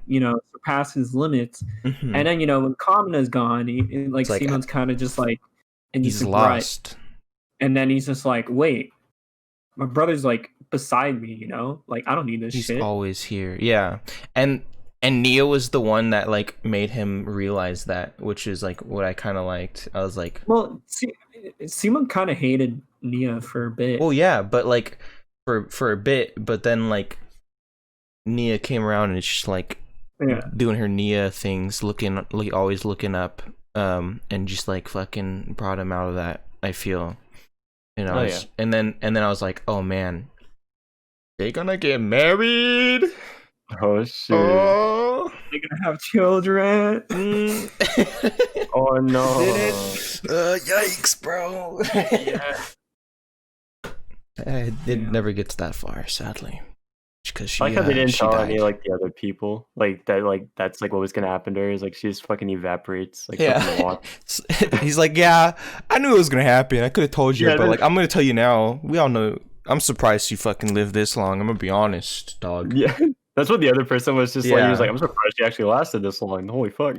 Speaker 4: surpass his limits.
Speaker 2: Mhm.
Speaker 4: And then when Kamina's gone, like
Speaker 2: It's like,
Speaker 4: Simone's kind of just like in
Speaker 2: He's
Speaker 4: this rut.
Speaker 2: lost.
Speaker 4: And then he's just like, wait, my brother's like beside me, like I don't need this
Speaker 2: He's
Speaker 4: shit.
Speaker 2: always here. Yeah. And Neo was the one that like made him realize that, which is like what I kind of liked. I was like,
Speaker 4: Well, Simone kind of hated Nia for a bit.
Speaker 2: well, yeah, but like for a bit, but then like Nia came around and it's just like
Speaker 4: Yeah.
Speaker 2: doing her Nia things, always looking up, and just like fucking brought him out of that. I feel,
Speaker 3: Oh, yeah.
Speaker 2: and then I was like, oh man, they gonna get married.
Speaker 3: Oh shit.
Speaker 2: Oh,
Speaker 4: They're gonna have children.
Speaker 3: Oh no.
Speaker 2: yikes, bro.
Speaker 4: Yeah.
Speaker 2: It never gets that far, sadly. Because she,
Speaker 3: I like how they didn't
Speaker 2: she
Speaker 3: tell
Speaker 2: died.
Speaker 3: any like the other people like that. Like that's like what was gonna happen to her. Is like she just fucking evaporates. Like fucking
Speaker 2: Yeah.
Speaker 3: water.
Speaker 2: He's like, yeah, I knew it was gonna happen. I could have told you,
Speaker 3: Yeah,
Speaker 2: but
Speaker 3: then-
Speaker 2: like, I'm gonna tell you now. We all know. I'm surprised you fucking lived this long. I'm gonna be honest, dog.
Speaker 3: Yeah, that's what the other person was just like. He was
Speaker 2: Yeah.
Speaker 3: like, I'm surprised she actually lasted this long. Holy fuck.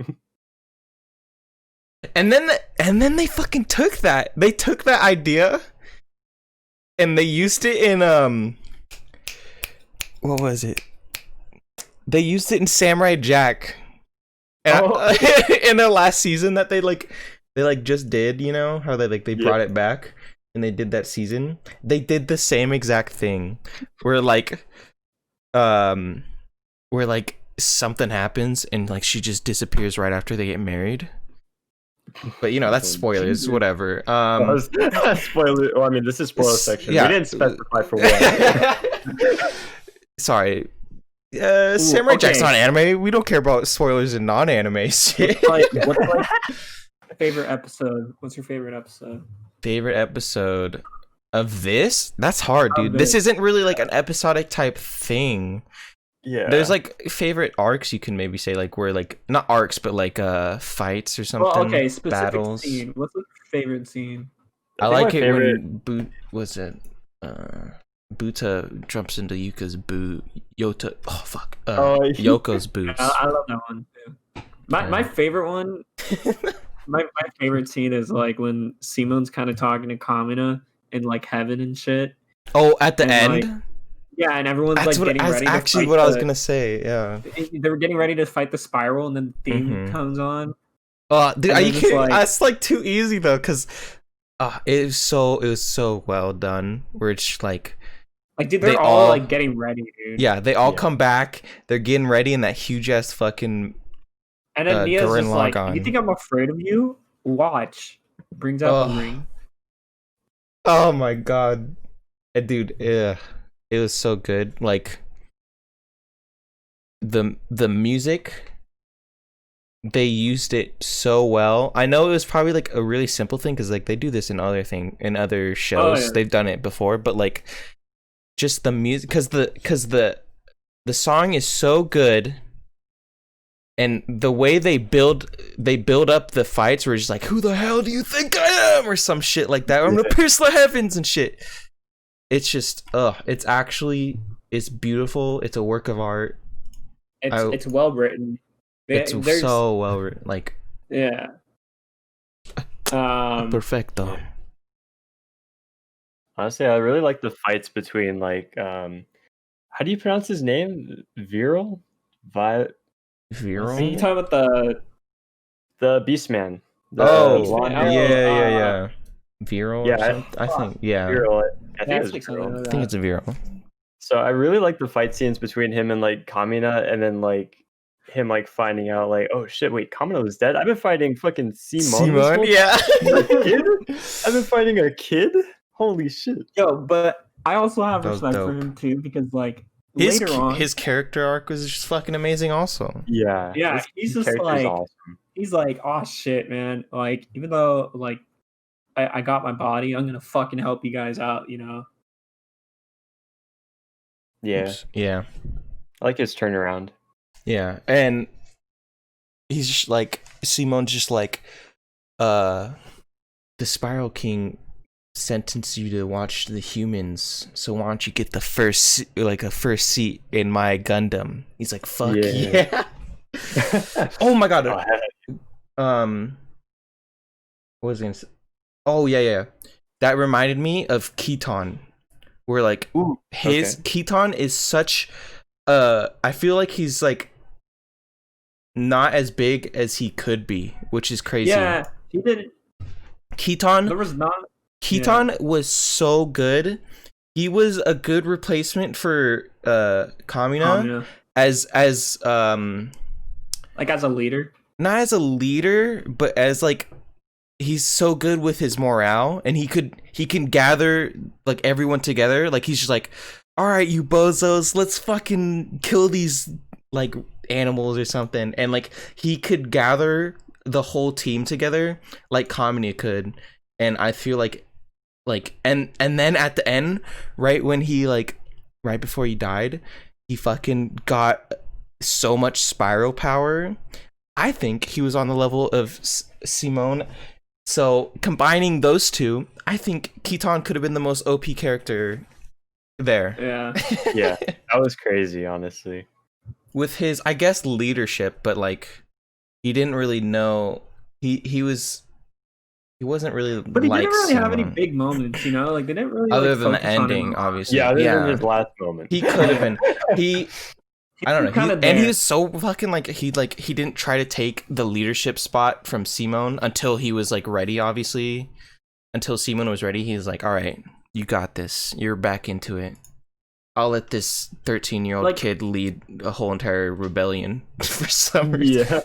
Speaker 2: And then they fucking took that. They took that idea, and they used it in what was it? They used it in Samurai Jack. And
Speaker 3: Oh.
Speaker 2: in the last season that they just did, how they
Speaker 3: Yeah.
Speaker 2: brought it back and they did that season. They did the same exact thing where something happens and like she just disappears right after they get married. But that's spoilers, whatever.
Speaker 3: Spoiler. Well, I mean, this is spoiler section.
Speaker 2: yeah.
Speaker 3: We didn't specify for what.
Speaker 2: Sorry. Samurai Jack's
Speaker 4: okay.
Speaker 2: not anime. We don't care about spoilers in non-anime shit.
Speaker 4: What's like favorite episode? What's your favorite episode?
Speaker 2: Favorite episode of this? That's hard, dude.
Speaker 4: Of
Speaker 2: This
Speaker 4: it.
Speaker 2: isn't really like an episodic type thing.
Speaker 3: Yeah.
Speaker 2: There's like favorite arcs you can maybe say, like where like not arcs but like fights or something.
Speaker 4: Well, okay, specific
Speaker 2: battles.
Speaker 4: scene. What's your favorite scene?
Speaker 2: I
Speaker 3: think
Speaker 2: like
Speaker 3: my
Speaker 2: it
Speaker 3: favorite-
Speaker 2: when Buta jumps into Yuka's boot. Yoko's boots.
Speaker 4: I love that one too. My favorite one. my favorite scene is like when Simone's kind of talking to Kamina in like heaven and shit,
Speaker 2: Oh, at the
Speaker 4: And,
Speaker 2: end.
Speaker 4: Yeah, and everyone's
Speaker 2: That's
Speaker 4: like getting ready.
Speaker 2: That's actually what I was gonna say. Yeah.
Speaker 4: They were getting ready to fight the spiral, and then the theme comes on.
Speaker 2: Dude, are
Speaker 4: And
Speaker 2: you
Speaker 4: then it's
Speaker 2: kidding?
Speaker 4: like-
Speaker 2: That's like too easy though, cause it was so well done. Where it's like
Speaker 4: dude,
Speaker 2: they
Speaker 4: they're all like getting ready, dude.
Speaker 2: yeah, they all come back. They're getting ready in that huge ass fucking.
Speaker 4: And then Mia's
Speaker 2: Gurren
Speaker 4: just like,
Speaker 2: Lagann.
Speaker 4: "You think I'm afraid of you? Watch." Brings out the ring.
Speaker 2: Oh my god, dude! Yeah, it was so good. Like the music, they used it so well. I know it was probably like a really simple thing because like they do this in other shows.
Speaker 4: Yeah.
Speaker 2: They've done it before, but like just the music, because the song is so good. And the way they build up the fights, where it's just like, who the hell do you think I am, or some shit like that. I'm gonna pierce the heavens and shit. It's just, it's beautiful. It's a work of art.
Speaker 4: It's well written.
Speaker 2: It's so well written. Like,
Speaker 4: yeah.
Speaker 2: perfecto.
Speaker 3: Honestly, I really like the fights between like, how do you pronounce his name? Viral.
Speaker 2: Viral?
Speaker 4: Are you talking about
Speaker 3: the Beastman?
Speaker 2: Yeah. Viral?
Speaker 3: Yeah,
Speaker 2: I think, yeah.
Speaker 3: Viral. I think
Speaker 4: it's
Speaker 3: it's
Speaker 4: like
Speaker 3: Viral.
Speaker 2: I think it's a Viral.
Speaker 3: So I really like the fight scenes between him and like Kamina, and then like him like finding out like, oh shit, wait, Kamina was dead. I've been fighting fucking Simone.
Speaker 2: Yeah.
Speaker 3: I've been fighting a kid. Holy shit.
Speaker 4: Yo, but I also have
Speaker 2: That was
Speaker 4: respect for
Speaker 2: dope.
Speaker 4: him too, because like
Speaker 2: His
Speaker 4: later on,
Speaker 2: his character arc was just fucking amazing also.
Speaker 3: Yeah.
Speaker 4: he's
Speaker 3: his
Speaker 4: just
Speaker 3: character's
Speaker 4: like,
Speaker 3: awesome.
Speaker 4: he's like, oh shit, man. Like, even though like I got my body, I'm gonna fucking help you guys out, you know?
Speaker 3: Yeah.
Speaker 2: Yeah.
Speaker 3: I like his turnaround.
Speaker 2: Yeah. And he's just like, Simone's just like, the Spiral King sentenced you to watch the humans, so why don't you get the first seat in my Gundam? He's like, fuck yeah. Oh my god. What was I gonna say? Oh yeah. That reminded me of Keaton, where like Keaton is such I feel like he's like not as big as he could be, which is crazy.
Speaker 4: Yeah, he did.
Speaker 2: Keaton
Speaker 4: Keaton
Speaker 2: was so good. He was a good replacement for Kamina as
Speaker 4: like as a leader.
Speaker 2: Not as a leader, but as like, he's so good with his morale, and he can gather like everyone together. Like, he's just like, all right, you bozos, let's fucking kill these like animals or something. And like, he could gather the whole team together like Kamina could. And I feel like and then at the end, right when he like, right before he died, he fucking got so much spiral power. I think he was on the level of Simone. So combining those two, I think Keaton could have been the most OP character there.
Speaker 4: Yeah.
Speaker 3: Yeah, that was crazy, honestly.
Speaker 2: With his, I guess, leadership, but like, he didn't really know. He wasn't really.
Speaker 4: But he
Speaker 2: like
Speaker 4: didn't really have any
Speaker 2: Simone.
Speaker 4: big moments, you know. Like, they didn't really.
Speaker 2: Other
Speaker 4: like,
Speaker 2: than the
Speaker 4: focus on him.
Speaker 2: ending, obviously.
Speaker 3: Yeah, other than his last moment.
Speaker 2: He could have been. I don't know.
Speaker 4: Kinda
Speaker 2: And he
Speaker 4: there.
Speaker 2: was so fucking like, he didn't try to take the leadership spot from Simone until he was like ready, obviously. Until Simone was ready, he was like, all right, you got this. You're back into it. I'll let this 13-year-old
Speaker 4: Like-
Speaker 2: kid lead a whole entire rebellion for some reason.
Speaker 3: Yeah.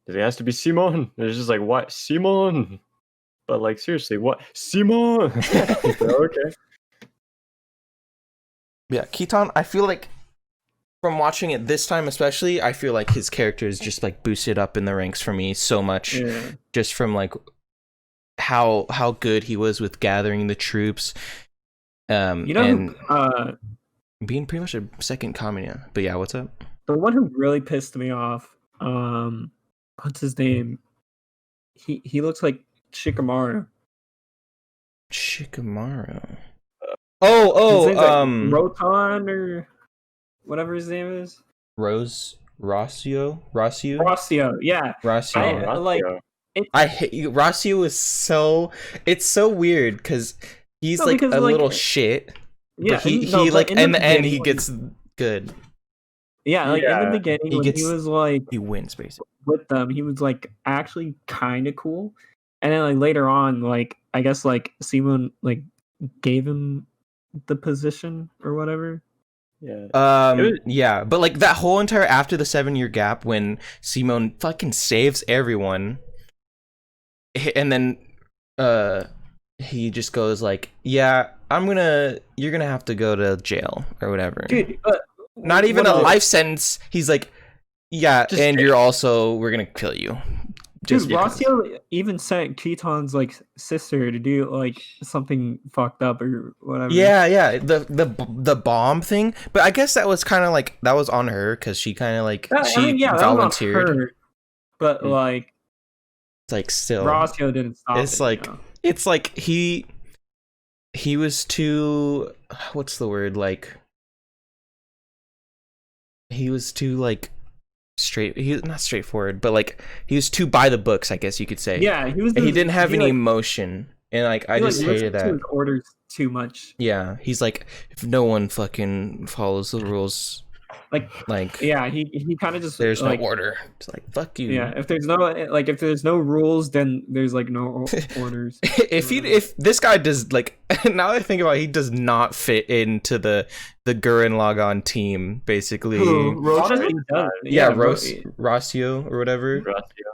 Speaker 3: It has to be Simon. It's just like, what? Simon? But like, seriously, what? Simon? Okay.
Speaker 2: Yeah, Keaton, I feel like from watching it this time especially, I feel like his character is just like boosted up in the ranks for me so much.
Speaker 4: Yeah.
Speaker 2: Just from like how good he was with gathering the troops.
Speaker 4: You know,
Speaker 2: and
Speaker 4: who,
Speaker 2: being pretty much a second Kamina. But yeah, what's up?
Speaker 4: the one who really pissed me off. What's his name? He looks like Shikamaru.
Speaker 2: Shikamaru.
Speaker 4: His name's, like, Rotan or whatever his name is.
Speaker 2: Rossio,
Speaker 4: yeah.
Speaker 2: Rossio.
Speaker 4: Like,
Speaker 2: I hate you. Rossio is so, it's so weird because He's
Speaker 4: No,
Speaker 2: like
Speaker 4: because,
Speaker 2: a
Speaker 4: like,
Speaker 2: little shit.
Speaker 4: Yeah,
Speaker 2: But he
Speaker 4: no, but
Speaker 2: like
Speaker 4: in
Speaker 2: in
Speaker 4: the
Speaker 2: the end he
Speaker 4: beginning,
Speaker 2: gets good.
Speaker 4: yeah, like in the
Speaker 3: Yeah,
Speaker 4: beginning
Speaker 2: he
Speaker 4: when
Speaker 2: gets
Speaker 4: he was like
Speaker 2: he wins basically.
Speaker 4: with them, he was like actually kind of cool, and then like later on, like I guess like Simon like gave him the position or whatever.
Speaker 3: yeah. It was-
Speaker 2: Yeah, but like that whole entire after the 7-year gap when Simone fucking saves everyone, and then he just goes like, yeah, you're gonna have to go to jail or whatever.
Speaker 4: Dude,
Speaker 2: Not even a life sentence. He's like, yeah,
Speaker 3: Just
Speaker 2: and we're gonna kill you.
Speaker 4: Dude,
Speaker 2: Because.
Speaker 4: Rossio even sent Keaton's like sister to do like something fucked up or whatever.
Speaker 2: Yeah, the bomb thing, but I guess that was kind of like that was on her because she kind of like she volunteered.
Speaker 4: That was on her, but like
Speaker 2: It's like still
Speaker 4: Rossio didn't stop
Speaker 2: it's
Speaker 4: it.
Speaker 2: like
Speaker 4: You know?
Speaker 2: it's like he was too, what's the word, like he was too like not straightforward, but like he was too by the books, I guess you could say.
Speaker 4: Yeah, he was.
Speaker 2: And he didn't have any
Speaker 4: like,
Speaker 2: emotion, and like I just hated
Speaker 4: listened to
Speaker 2: that.
Speaker 4: his orders too much.
Speaker 2: Yeah, he's like, if no one fucking follows the rules, like
Speaker 4: yeah, he kind of just
Speaker 2: there's
Speaker 4: like,
Speaker 2: no order. It's like, fuck you.
Speaker 4: Yeah, if there's no rules, then there's like no orders.
Speaker 2: If this guy does, like, now that I think about it, he does not fit into the Gurren Lagann team, basically.
Speaker 1: Who?
Speaker 2: Rossio or whatever.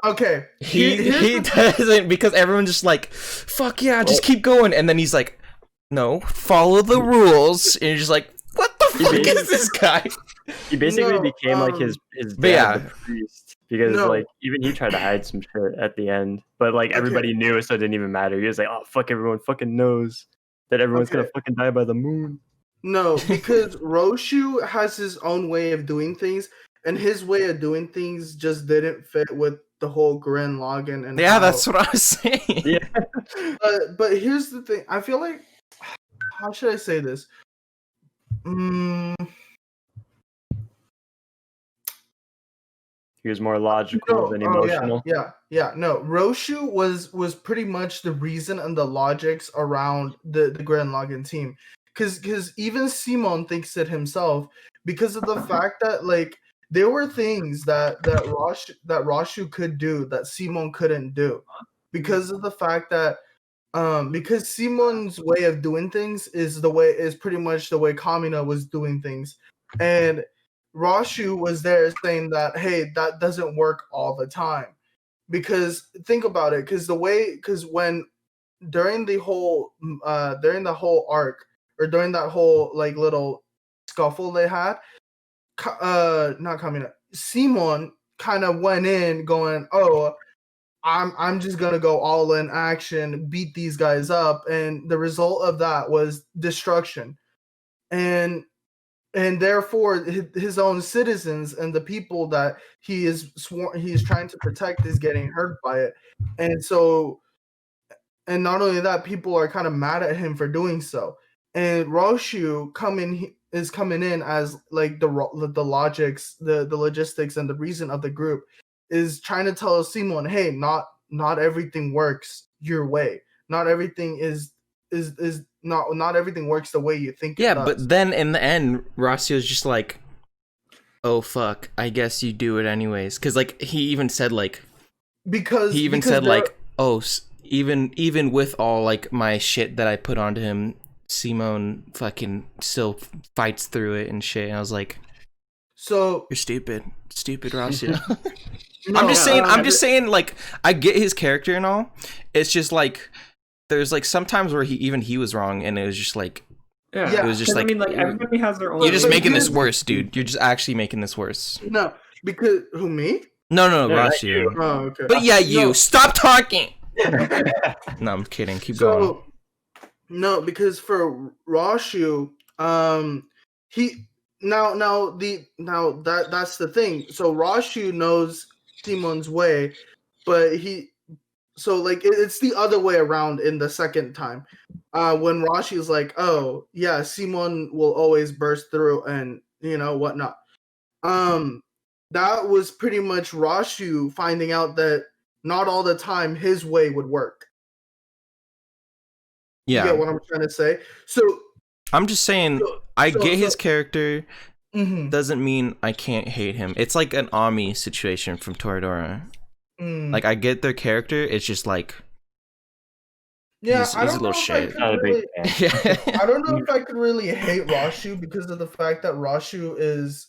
Speaker 1: Okay.
Speaker 2: He doesn't, because everyone's just like, fuck yeah, just keep going, and then he's like, no, follow the rules, and you're just like, what the fuck is this guy?
Speaker 3: He basically became like his dad, the priest, because like even he tried to hide some shit at the end, but like everybody knew, so it didn't even matter. He was like, oh fuck, everyone fucking knows that everyone's gonna fucking die by the moon.
Speaker 1: No, because Roshu has his own way of doing things, and his way of doing things just didn't fit with the whole Gurren Lagann. And
Speaker 2: that's what I was saying.
Speaker 3: Yeah,
Speaker 1: but here's the thing. I feel like, how should I say this?
Speaker 3: He was more logical than emotional.
Speaker 1: Yeah. No, Roshu was pretty much the reason and the logics around the Gurren Lagann team. Because even Simon thinks it himself, because of the fact that like there were things that Roshu could do that Simon couldn't do, because of the fact that because Simon's way of doing things is pretty much the way Kamina was doing things, and Roshu was there saying that, hey, that doesn't work all the time. Because think about it, because when during the whole arc, or during that whole like little scuffle they had, not Kamina, Simon kind of went in going, oh, I'm just gonna go all in action, beat these guys up, and the result of that was destruction. And therefore his own citizens and the people that he is trying to protect is getting hurt by it. And so, and not only that, people are kind of mad at him for doing so. And Roshu is coming in as like the logics, the logistics, and the reason of the group, is trying to tell Simon, hey, not everything works your way. Not everything is not everything works the way you think it does.
Speaker 2: But then in the end, Rossio's just like, oh fuck, I guess you do it anyways. Because like he even said like, oh, even with all like my shit that I put onto him, Simone fucking still fights through it and shit. And I was like,
Speaker 1: so
Speaker 2: you're stupid Rossio. I'm just saying like, I get his character and all. It's just like, there's like sometimes where he was wrong, and it was just like, it was just like,
Speaker 4: I mean, like everybody has their own.
Speaker 2: You're just making this worse, dude. You're just actually making this worse.
Speaker 1: No, because who, me?
Speaker 2: No, Roshu.
Speaker 1: Oh, okay.
Speaker 2: But yeah, you stop talking. No, I'm kidding. Keep going.
Speaker 1: No, because for Roshu, that's the thing. So Roshu knows Simon's way, but it's the other way around in the second time. When Rashi's like, oh yeah, Simon will always burst through and whatnot. That was pretty much Rashu finding out that not all the time his way would work. You get what I'm trying to say? So
Speaker 2: I'm just saying, I get his character.
Speaker 1: Mm-hmm.
Speaker 2: Doesn't mean I can't hate him. It's like an Ami situation from Toradora. Like, I get their character. It's just like, he's a little shit.
Speaker 1: I don't know if I could really hate Rashu because of the fact that Rashu is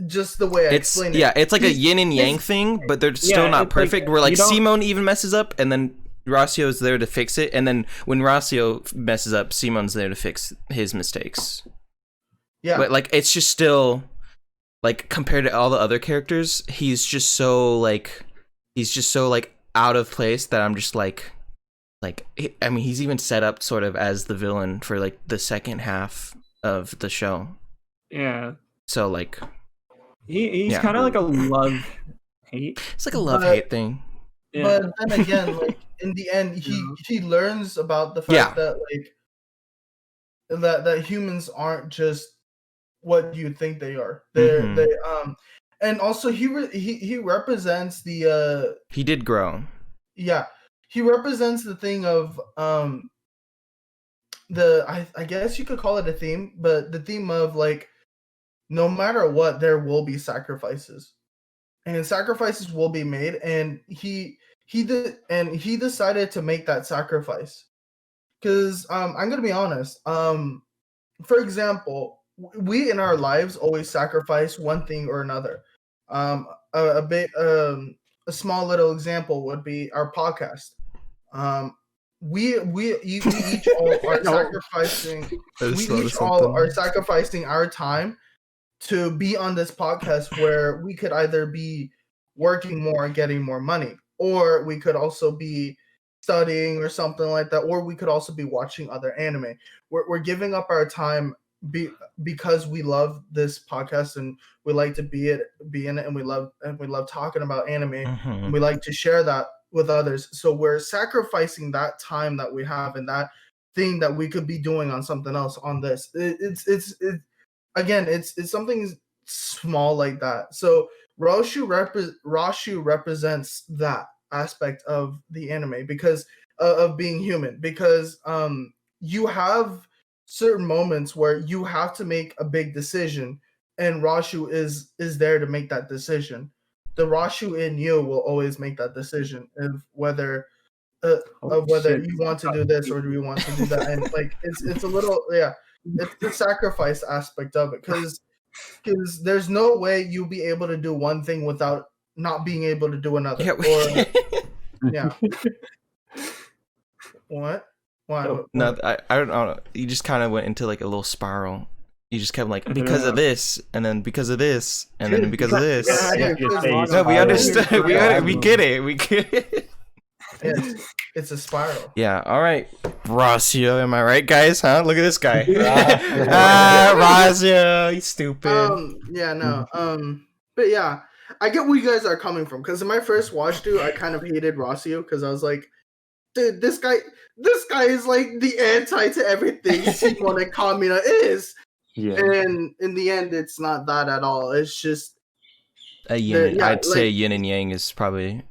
Speaker 1: just the way I explain it.
Speaker 2: Yeah, it's like a yin and yang thing, but they're still not perfect. Where like Simone even messes up, and then Racio's there to fix it, and then when Racio messes up, Simone's there to fix his mistakes. Yeah, but like it's just still like compared to all the other characters, he's just so like out of place that I'm just like I mean, he's even set up sort of as the villain for like the second half of the show.
Speaker 4: Yeah.
Speaker 2: So like
Speaker 4: he's kind of like a love hate.
Speaker 2: It's like a love hate thing.
Speaker 1: Yeah. But then again, like in the end, he learns about the fact that like that humans aren't just what you think they are. They and also he represents the
Speaker 2: he did grow.
Speaker 1: Yeah, he represents the thing of I guess you could call it a theme, but the theme of like no matter what, there will be sacrifices, and sacrifices will be made, and he decided to make that sacrifice because I'm gonna be honest. For example, we in our lives always sacrifice one thing or another. A small little example would be our podcast. We each all are sacrificing. We each all are sacrificing our time to be on this podcast where we could either be working more and getting more money, or we could also be studying or something like that, or we could also be watching other anime. We're giving up our time because we love this podcast and we like to be in it, and we love talking about anime. And we like to share that with others. So we're sacrificing that time that we have and that thing that we could be doing on something else on this. It's something small like that. So Rashu represents that aspect of the anime because of being human, because you have certain moments where you have to make a big decision, and Rashu is there to make that decision. The Rashu in you will always make that decision of whether you want to do this or do you want to do that. And like it's a little it's the sacrifice aspect of it, because there's no way you'll be able to do one thing without not being able to do another. What? Why?
Speaker 2: No, I don't know. You just kind of went into like a little spiral. You just kept like because of this, and then because of this, and then because of this. No, we understood. We get it.
Speaker 1: It's a spiral.
Speaker 2: Yeah. All right, Racio. Am I right, guys? Huh? Look at this guy. Racio, he's stupid.
Speaker 1: But yeah, I get where you guys are coming from, because in my first watch through, I kind of hated Racio because I was like, dude, this guy is like the anti to everything Simone and Kamina is. Yeah. And in the end, it's not that at all. It's just
Speaker 2: I'd say yin and yang is probably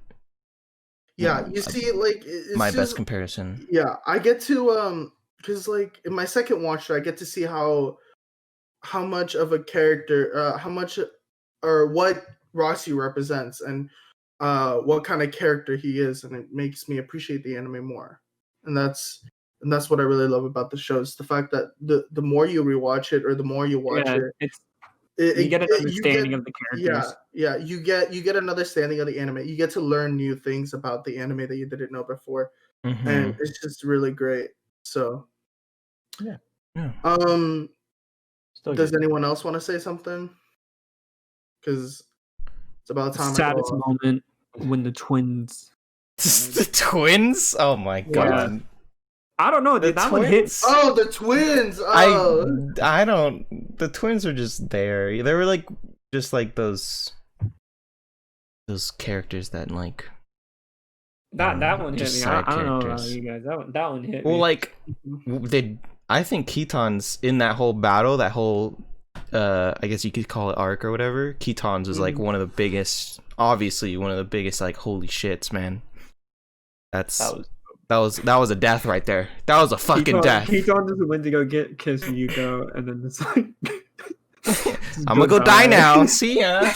Speaker 1: you see, like
Speaker 2: my best comparison.
Speaker 1: Yeah, I get to because like in my second watch, I get to see how much of a character, how much or what Rossi represents, and what kind of character he is, and it makes me appreciate the anime more. And that's what I really love about the show, is the fact that the more you rewatch it or the more you watch
Speaker 4: you get an understanding of the characters.
Speaker 1: Yeah, you get an understanding of the anime. You get to learn new things about the anime that you didn't know before, and it's just really great. So,
Speaker 2: yeah.
Speaker 1: Does anyone else want to say something? Because it's about time.
Speaker 4: Saddest moment when the twins.
Speaker 2: The twins? Oh my god.
Speaker 4: Yeah. I don't know. That one hits.
Speaker 1: Oh, the twins. Oh.
Speaker 2: I don't. The twins are just there. They were like just like those characters that like.
Speaker 4: That one hit me. I don't know about you guys. That one hit me.
Speaker 2: Well, like I think Keaton's in that whole battle, that whole I guess you could call it arc or whatever. Keaton's was like one of the biggest, obviously one of the biggest, like holy shits, man. That was That was a death right there. That was a fucking death.
Speaker 4: Keaton just went to go kiss Yuko, and then it's like,
Speaker 2: I'm gonna go die now. See ya.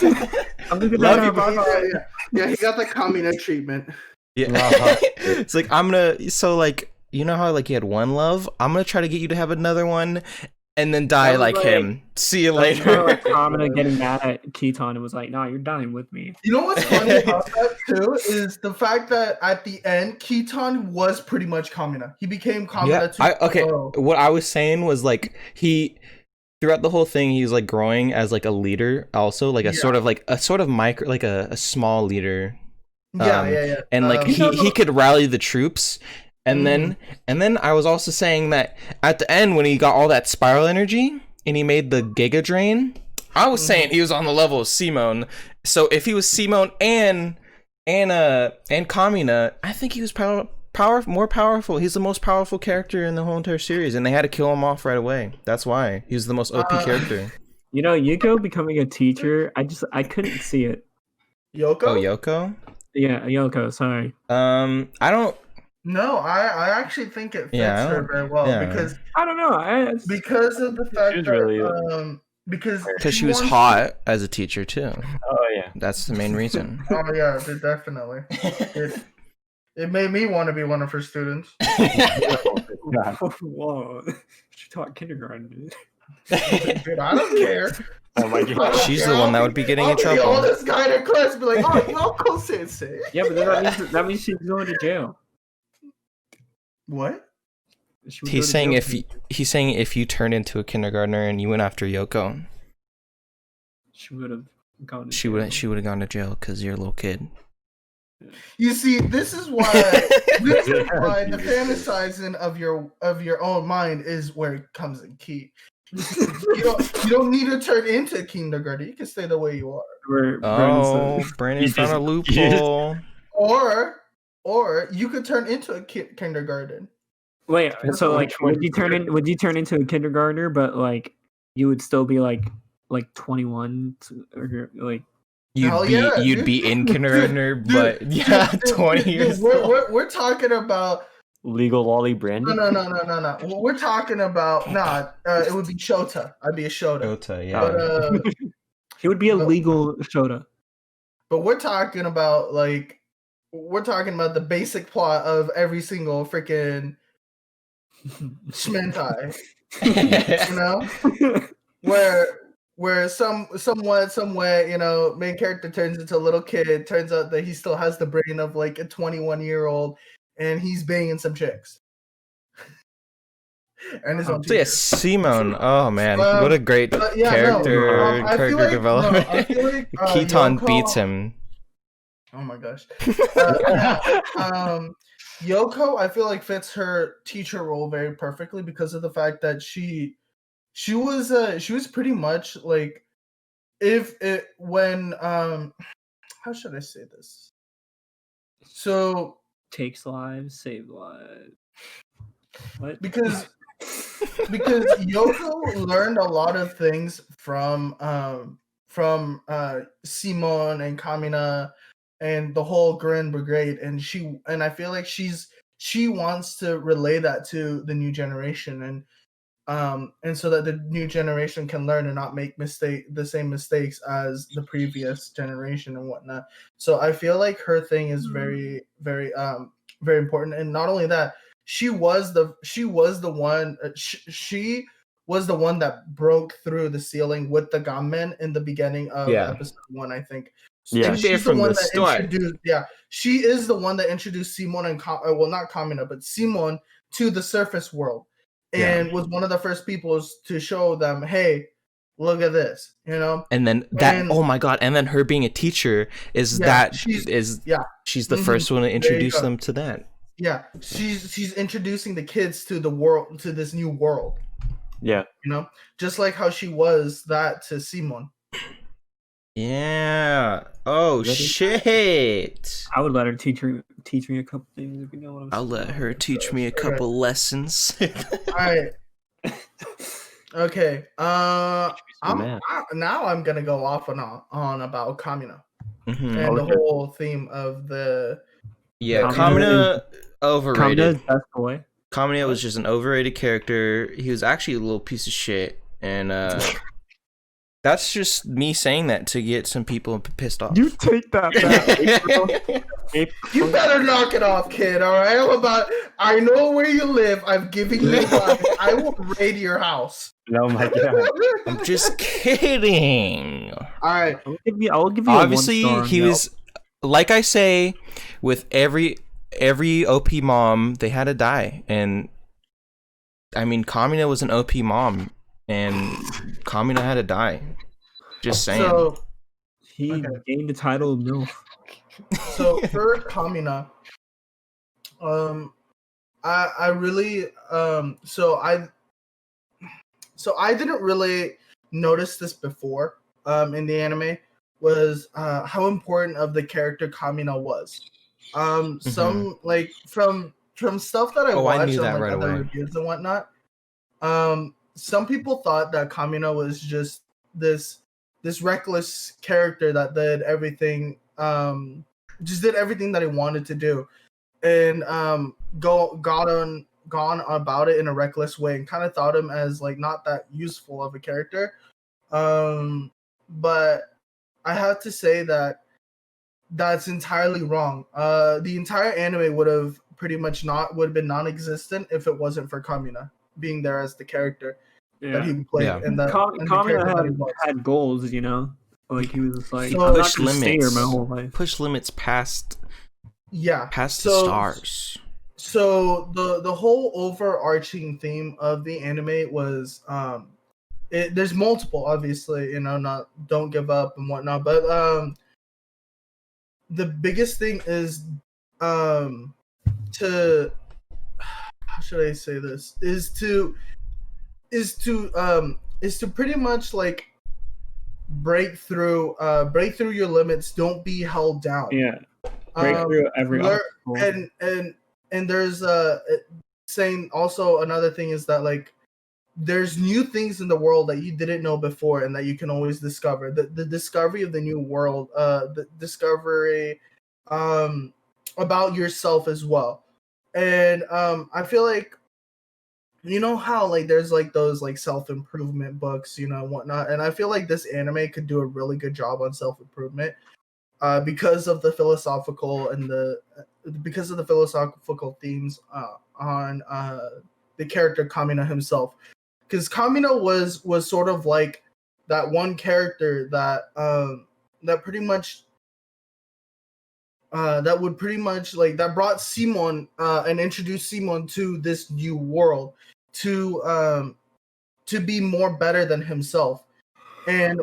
Speaker 4: I'm gonna go
Speaker 1: Love
Speaker 4: die
Speaker 1: you,
Speaker 4: now. Bye bye.
Speaker 1: Yeah, he got the Kamina treatment.
Speaker 2: Yeah. It's like so like you know how like you had one love? I'm gonna try to get you to have another one and then die like him. See you
Speaker 4: Kind
Speaker 2: later.
Speaker 4: of like Kamina getting mad at Keaton and was like, "Nah, you're dying with me."
Speaker 1: You know what's funny about that too is the fact that at the end, Keaton was pretty much Kamina. He became Kamina too.
Speaker 2: What I was saying was like he throughout the whole thing he's like growing as like a leader also, like a sort of micro, like a small leader.
Speaker 1: Yeah.
Speaker 2: And like he could rally the troops. And then I was also saying that at the end when he got all that spiral energy and he made the Giga Drain, I was saying he was on the level of Simone. So if he was Simone and Kamina, I think he was more powerful. He's the most powerful character in the whole entire series, and they had to kill him off right away. That's why he was the most OP character.
Speaker 4: You know, Yuko becoming a teacher, I couldn't see it.
Speaker 1: Yoko?
Speaker 2: Oh, Yoko?
Speaker 4: Yeah, Yoko. Sorry.
Speaker 2: I don't.
Speaker 1: No, I actually think it fits her very well because
Speaker 4: I don't know.
Speaker 1: Because of the fact that
Speaker 3: really,
Speaker 1: because
Speaker 2: she was hot as a teacher too.
Speaker 3: Oh yeah,
Speaker 2: that's the main reason.
Speaker 1: Oh yeah, definitely. It made me want to be one of her students.
Speaker 4: Whoa, she taught kindergarten, dude.
Speaker 1: Dude, I don't care.
Speaker 3: Oh my god,
Speaker 2: she's the one that would be getting in trouble.
Speaker 1: The oldest guy in her class be like, "Oh, Yoko Sensei."
Speaker 4: Yeah, but then that means she's going to jail.
Speaker 1: What?
Speaker 2: He's saying if you turned into a kindergartner and you went after Yoko,
Speaker 4: she would have gone.
Speaker 2: She would have gone to jail because you're a little kid.
Speaker 1: You see, this is why the fantasizing of your own mind is where it comes in key. You don't need to turn into a kindergarten. You can stay the way you are.
Speaker 2: Brandon found a loophole.
Speaker 1: Or you could turn into a kindergarten.
Speaker 4: Wait, so like, would you turn into a kindergartner, but like, you would still be like 21, or like.
Speaker 2: You'd be in kindergarten, but 20 years.
Speaker 1: We're talking about
Speaker 3: legal lolly Brandon.
Speaker 1: No. We're talking about it would be Shota. I'd be a Shota.
Speaker 2: Shota, yeah.
Speaker 1: But,
Speaker 4: he would be a legal Shota.
Speaker 1: But we're talking about the basic plot of every single freaking Shmentai. You know, where some way, you know, main character turns into a little kid. Turns out that he still has the brain of like a 21-year-old, and he's banging some chicks. And his own teacher.
Speaker 2: Simone. Oh man, what a great character development. Keaton beats him.
Speaker 1: Oh my gosh. Yoko, I feel like fits her teacher role very perfectly because of the fact that she was pretty much like how should I say this? So
Speaker 4: takes lives, save lives. What?
Speaker 1: Because Yoko learned a lot of things from Simon and Kamina and the whole Gurren Brigade, and I feel like she wants to relay that to the new generation, and so that the new generation can learn and not make the same mistakes as the previous generation and whatnot. So I feel like her thing is very, very, very important. And not only that, she was the one that broke through the ceiling with the Gunmen in the beginning of episode 1, I think.
Speaker 2: Yeah,
Speaker 1: she's the one that introduced. Yeah, she is the one that introduced Simon and not Kamina, but Simon to the surface world. And was one of the first people to show them, hey, look at this, you know.
Speaker 2: And then oh my god! And then her being a teacher she's the first one to introduce them to that.
Speaker 1: Yeah, she's introducing the kids to the world, to this new world.
Speaker 3: Yeah,
Speaker 1: you know, just like how she was that to Simon.
Speaker 2: Yeah. Oh shit!
Speaker 4: I would let her teach me a couple things if you know what I'm saying.
Speaker 2: I'll let her teach me a couple lessons.
Speaker 1: All right. Okay. Now I'm gonna go off and on about Kamina and the whole theme of the.
Speaker 2: Yeah, Kamina. Overrated.
Speaker 4: Kamina's best boy.
Speaker 2: Kamina was just an overrated character. He was actually a little piece of shit, and that's just me saying that to get some people pissed off.
Speaker 4: You take that back.
Speaker 1: You better knock it off, kid. All right, I know where you live. I've given you advice. I will raid your house.
Speaker 3: Oh my god!
Speaker 2: I'm just kidding.
Speaker 1: All right,
Speaker 4: I'll give you.
Speaker 2: Obviously,
Speaker 4: a 1 star
Speaker 2: he was, like I say, with every OP mom, they had to die, and I mean, Kamina was an OP mom, and Kamina had to die. Just saying.
Speaker 1: So
Speaker 4: he gained the title of MILF.
Speaker 1: So for Kamina, I really so I didn't really notice this before in the anime was how important of the character Kamina was. Some like from stuff that I watched
Speaker 2: knew that
Speaker 1: and like
Speaker 2: right
Speaker 1: other
Speaker 2: away.
Speaker 1: reviews and whatnot. Some people thought that Kamina was just this reckless character that did everything, just did everything that he wanted to do, and gone about it in a reckless way, and kind of thought him as like not that useful of a character. But I have to say that that's entirely wrong. The entire anime would have been non-existent if it wasn't for Kamina being there as the character that he played.
Speaker 2: Yeah.
Speaker 1: And that
Speaker 4: Kamina had goals, you know, like he was just like
Speaker 1: So-
Speaker 4: I'm not
Speaker 2: Push
Speaker 4: gonna stay here
Speaker 2: limits.
Speaker 4: my whole life.
Speaker 2: Push limits past
Speaker 1: the
Speaker 2: the stars.
Speaker 1: So the whole overarching theme of the anime was there's multiple, obviously, you know, don't give up and whatnot, but the biggest thing is to how should I say this is to pretty much like break through your limits. Don't be held down.
Speaker 4: Yeah, break through every obstacle.
Speaker 1: And there's saying also another thing is that like there's new things in the world that you didn't know before and that you can always discover. The discovery of the new world, the discovery about yourself as well. And I feel like, you know how like there's like those like self-improvement books, you know, and whatnot, and I feel like this anime could do a really good job on self-improvement because of the philosophical themes on the character Kamina himself. Because Kamina was sort of like that one character that pretty much that brought Simon and introduced Simon to this new world to be more better than himself, and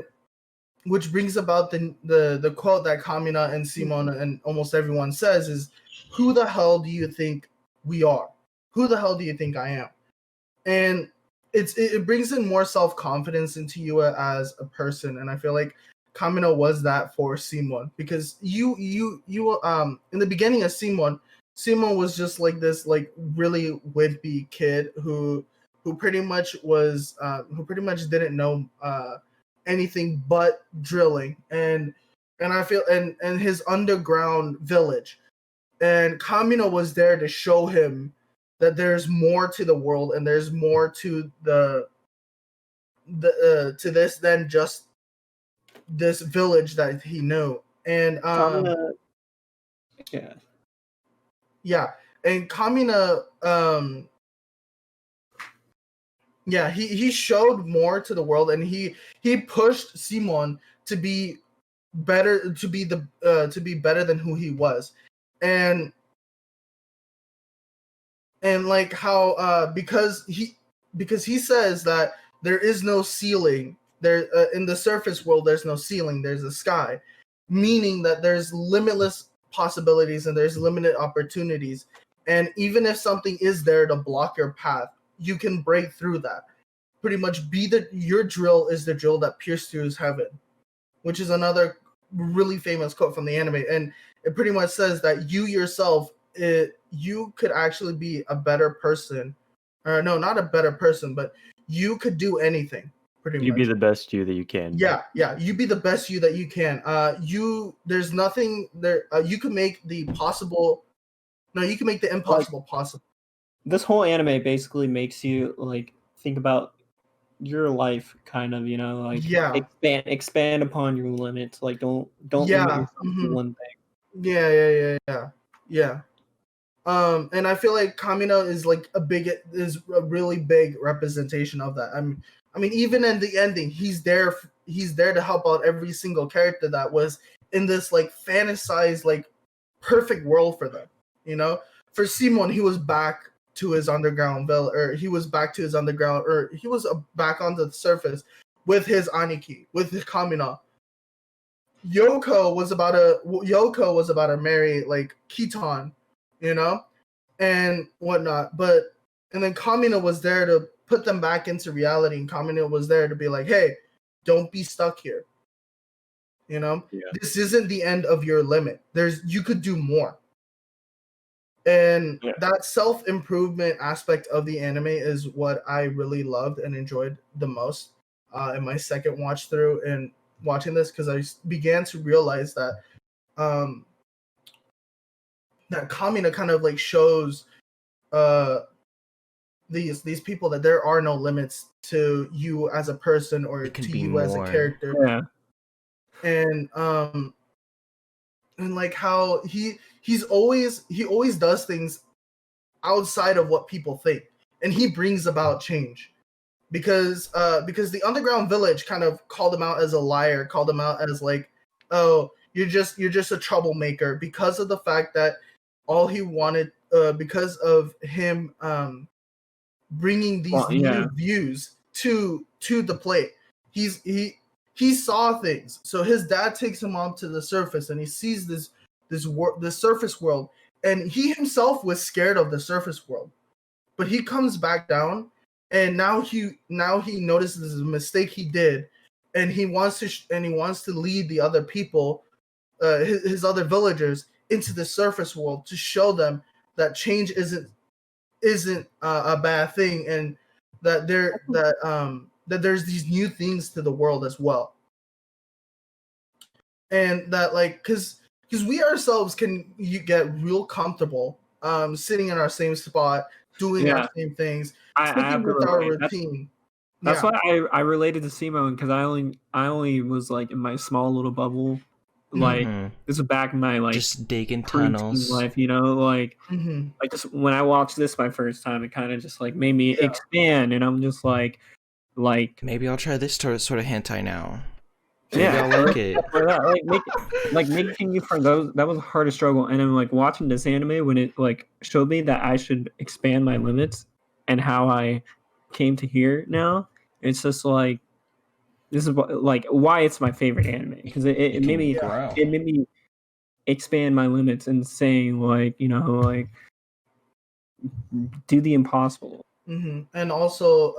Speaker 1: which brings about the quote that Kamina and Simon and almost everyone says is, "Who the hell do you think we are? Who the hell do you think I am?" And it brings in more self-confidence into you as a person, and I feel like Kamina was that for Simon, because you in the beginning of Simon was just like this like really wimpy kid who pretty much didn't know anything but drilling and I feel and his underground village, and Kamina was there to show him that there's more to the world and there's more to the to this than just this village that he knew. And and Kamina he showed more to the world, and he pushed Simon to be better, to be better than who he was. And like how because he says that there is no ceiling there in the surface world. There's no ceiling, there's a sky, meaning that there's limitless possibilities and there's limited opportunities, and even if something is there to block your path, you can break through that. Pretty much your drill is the drill that pierces through heaven, which is another really famous quote from the anime, and it pretty much says that you yourself, you could actually be a better person, or no, not a better person, but you could do anything. Pretty much.
Speaker 3: You be the best you that you can.
Speaker 1: Yeah, you be the best you that you can. There's nothing there. You can make the possible No, you can make the impossible possible.
Speaker 4: This whole anime basically makes you like think about your life, kind of, like expand upon your limits. Like don't limit yourself to one thing.
Speaker 1: Yeah. And I feel like Kamina is like a really big representation of that. I mean, even in the ending, he's there to help out every single character that was in this like fantasized like perfect world for them. For Simon, he was back to his underground village, or he was back to his underground, or he was back onto the surface with his Aniki, with his Kamina. Yoko was about to marry like Kiton, and whatnot. And then Kamina was there to put them back into reality, and Kamina was there to be like, hey, don't be stuck here. This isn't the end of your limit. You could do more. And that self-improvement aspect of the anime is what I really loved and enjoyed the most in my second watch through and watching this, because I began to realize that that Kamina kind of like shows these people that there are no limits to you as a person or to you as a character.
Speaker 4: Yeah.
Speaker 1: And like how he always does things outside of what people think, and he brings about change because the underground village kind of called him out as a liar, called him out as like, oh, you're just a troublemaker, because of the fact that all he wanted, because of him bringing these new views to the plate. He saw things. So his dad takes him onto the surface, and he sees this surface world, and he himself was scared of the surface world. But he comes back down, and now he notices the mistake he did, and he wants to lead the other people, his other villagers, into the surface world to show them that change isn't a bad thing, and that there's these new things to the world as well. And that, like, because we ourselves you get real comfortable sitting in our same spot, doing our same things, sticking with our routine.
Speaker 4: That's why I related to Simone, because I only was like in my small little bubble. Like this is back in my like
Speaker 2: just digging tunnels
Speaker 4: life, like like just when I watched this my first time, it kind of just like made me expand, and I'm just like
Speaker 2: maybe I'll try this sort of hentai now. Maybe I'll like it.
Speaker 4: Making you for those, that was a hard struggle, and I'm like watching this anime when it like showed me that I should expand my limits, and how I came to here now. It's just like, this is like why it's my favorite anime, because it made me expand my limits and saying like, like do the impossible.
Speaker 1: And also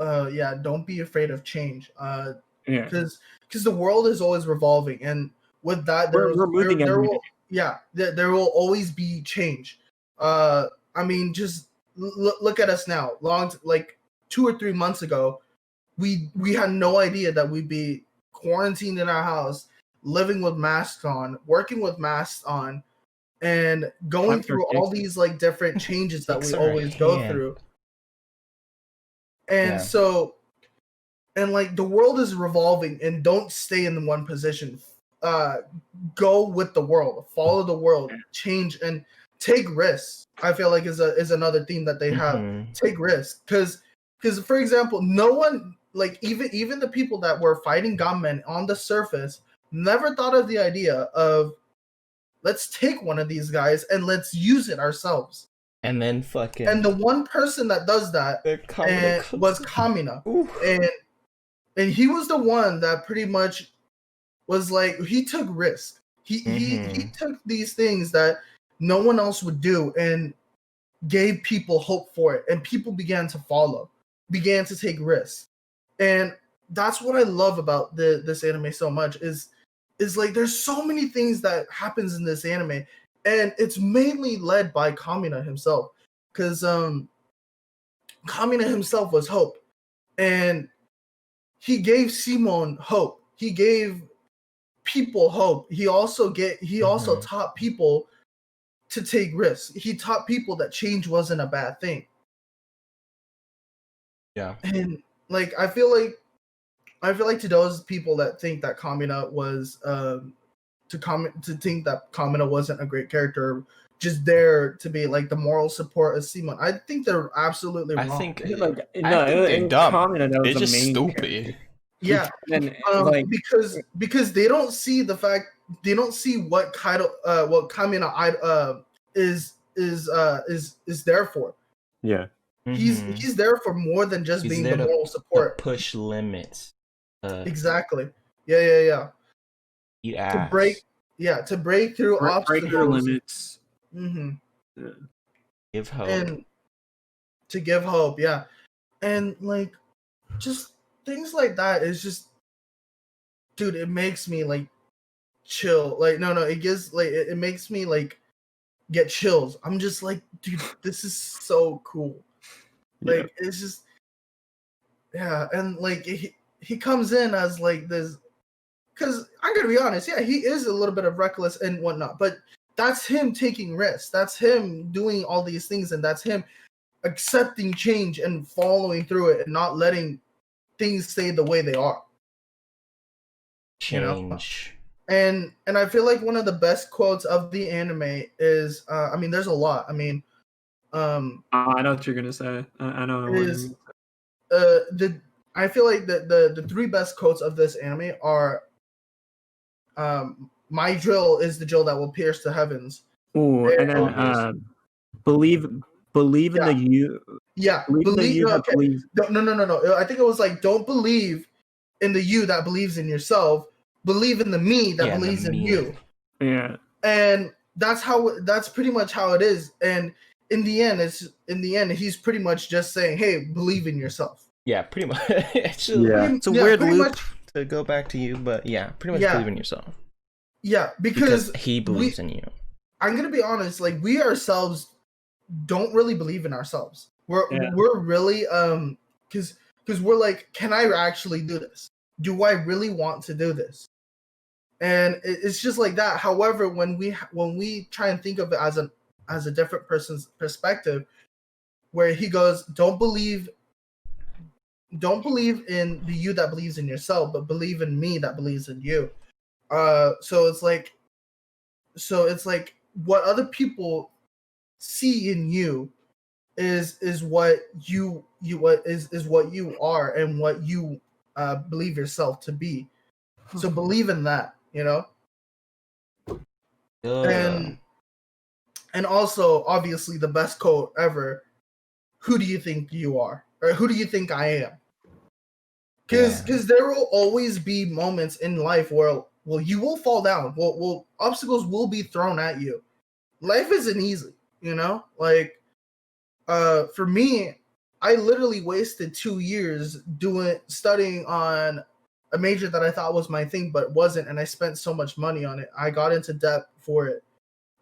Speaker 1: don't be afraid of change, because the world is always revolving, and with that there will always be change. I mean, just look at us now. Like 2 or 3 months ago, we had no idea that we'd be quarantined in our house, living with masks on, working with masks on, and going through all these like different changes that we always go through. And so, and like the world is revolving, and don't stay in one position. Go with the world, follow the world, change, and take risks. I feel like is another theme that they have. Take risks, because for example, no one, like even the people that were fighting gunmen on the surface, never thought of the idea of, let's take one of these guys and let's use it ourselves.
Speaker 2: And then fucking,
Speaker 1: and the one person that does that was Kamina. And he was the one that pretty much was like, he took risks. He took these things that no one else would do, and gave people hope for it, and people began to follow, began to take risks. And that's what I love about this anime so much, is like there's so many things that happens in this anime, and it's mainly led by Kamina himself, because Kamina himself was hope, and he gave Simon hope. He gave people hope. He also taught people to take risks. He taught people that change wasn't a bad thing.
Speaker 2: Yeah.
Speaker 1: And like I feel like to those people that think that Kamina was to think that Kamina wasn't a great character, just there to be like the moral support of Simon, I think they're absolutely wrong.
Speaker 2: I think
Speaker 4: they're
Speaker 2: dumb.
Speaker 4: Kamina,
Speaker 2: They're just stupid.
Speaker 4: Character.
Speaker 1: Yeah,
Speaker 4: And
Speaker 1: because they don't see the fact, they don't see what Kamina is there for.
Speaker 3: Yeah.
Speaker 1: He's there for more than just
Speaker 2: He's
Speaker 1: being
Speaker 2: there
Speaker 1: the
Speaker 2: to-
Speaker 1: moral support.
Speaker 2: To push limits.
Speaker 1: Exactly. Yeah.
Speaker 2: Eat
Speaker 1: To
Speaker 2: ass.
Speaker 1: break through obstacles.
Speaker 4: break your limits.
Speaker 2: Give hope.
Speaker 1: And to give hope, yeah. And like just things like that is just, dude, it makes me like chill. Like no, it gives like it makes me like get chills. I'm just like, dude, this is so cool. Like it's just, yeah. And like he comes in as like this, because I'm gonna be honest, yeah, he is a little bit of reckless and whatnot, but that's him taking risks. That's him doing all these things, and that's him accepting change and following through it and not letting things stay the way they are.
Speaker 2: Change.
Speaker 1: And I feel like one of the best quotes of the anime is, I mean, there's a lot. I mean,
Speaker 4: I know what you're gonna say. I know.
Speaker 1: Is I feel like the three best quotes of this anime are, "My drill is the drill that will pierce the heavens."
Speaker 4: Ooh, and then believe in the you.
Speaker 1: Yeah,
Speaker 4: believe.
Speaker 1: No. I think it was like, don't believe in the you that believes in yourself. Believe in the me that believes in you.
Speaker 4: Yeah.
Speaker 1: And that's pretty much how it is. And in the end, he's pretty much just saying, "Hey, believe in yourself."
Speaker 2: Yeah, pretty much. It's a weird loop to go back to you, but yeah, pretty much believe in yourself.
Speaker 1: Yeah, because
Speaker 2: he believes in you.
Speaker 1: I'm gonna be honest, like we ourselves don't really believe in ourselves. We're really because we're like, can I actually do this? Do I really want to do this? And it's just like that. However, when we try and think of it as a different person's perspective, where he goes, don't believe in the you that believes in yourself, but believe in me that believes in you. So it's like what other people see in you is what you are and what you believe yourself to be. So believe in that, you know. And also, obviously, the best quote ever: "Who do you think you are, or who do you think I am?" Because there will always be moments in life where you will fall down. Well, obstacles will be thrown at you. Life isn't easy, you know. Like, for me, I literally wasted 2 years studying on a major that I thought was my thing, but it wasn't, and I spent so much money on it. I got into debt for it,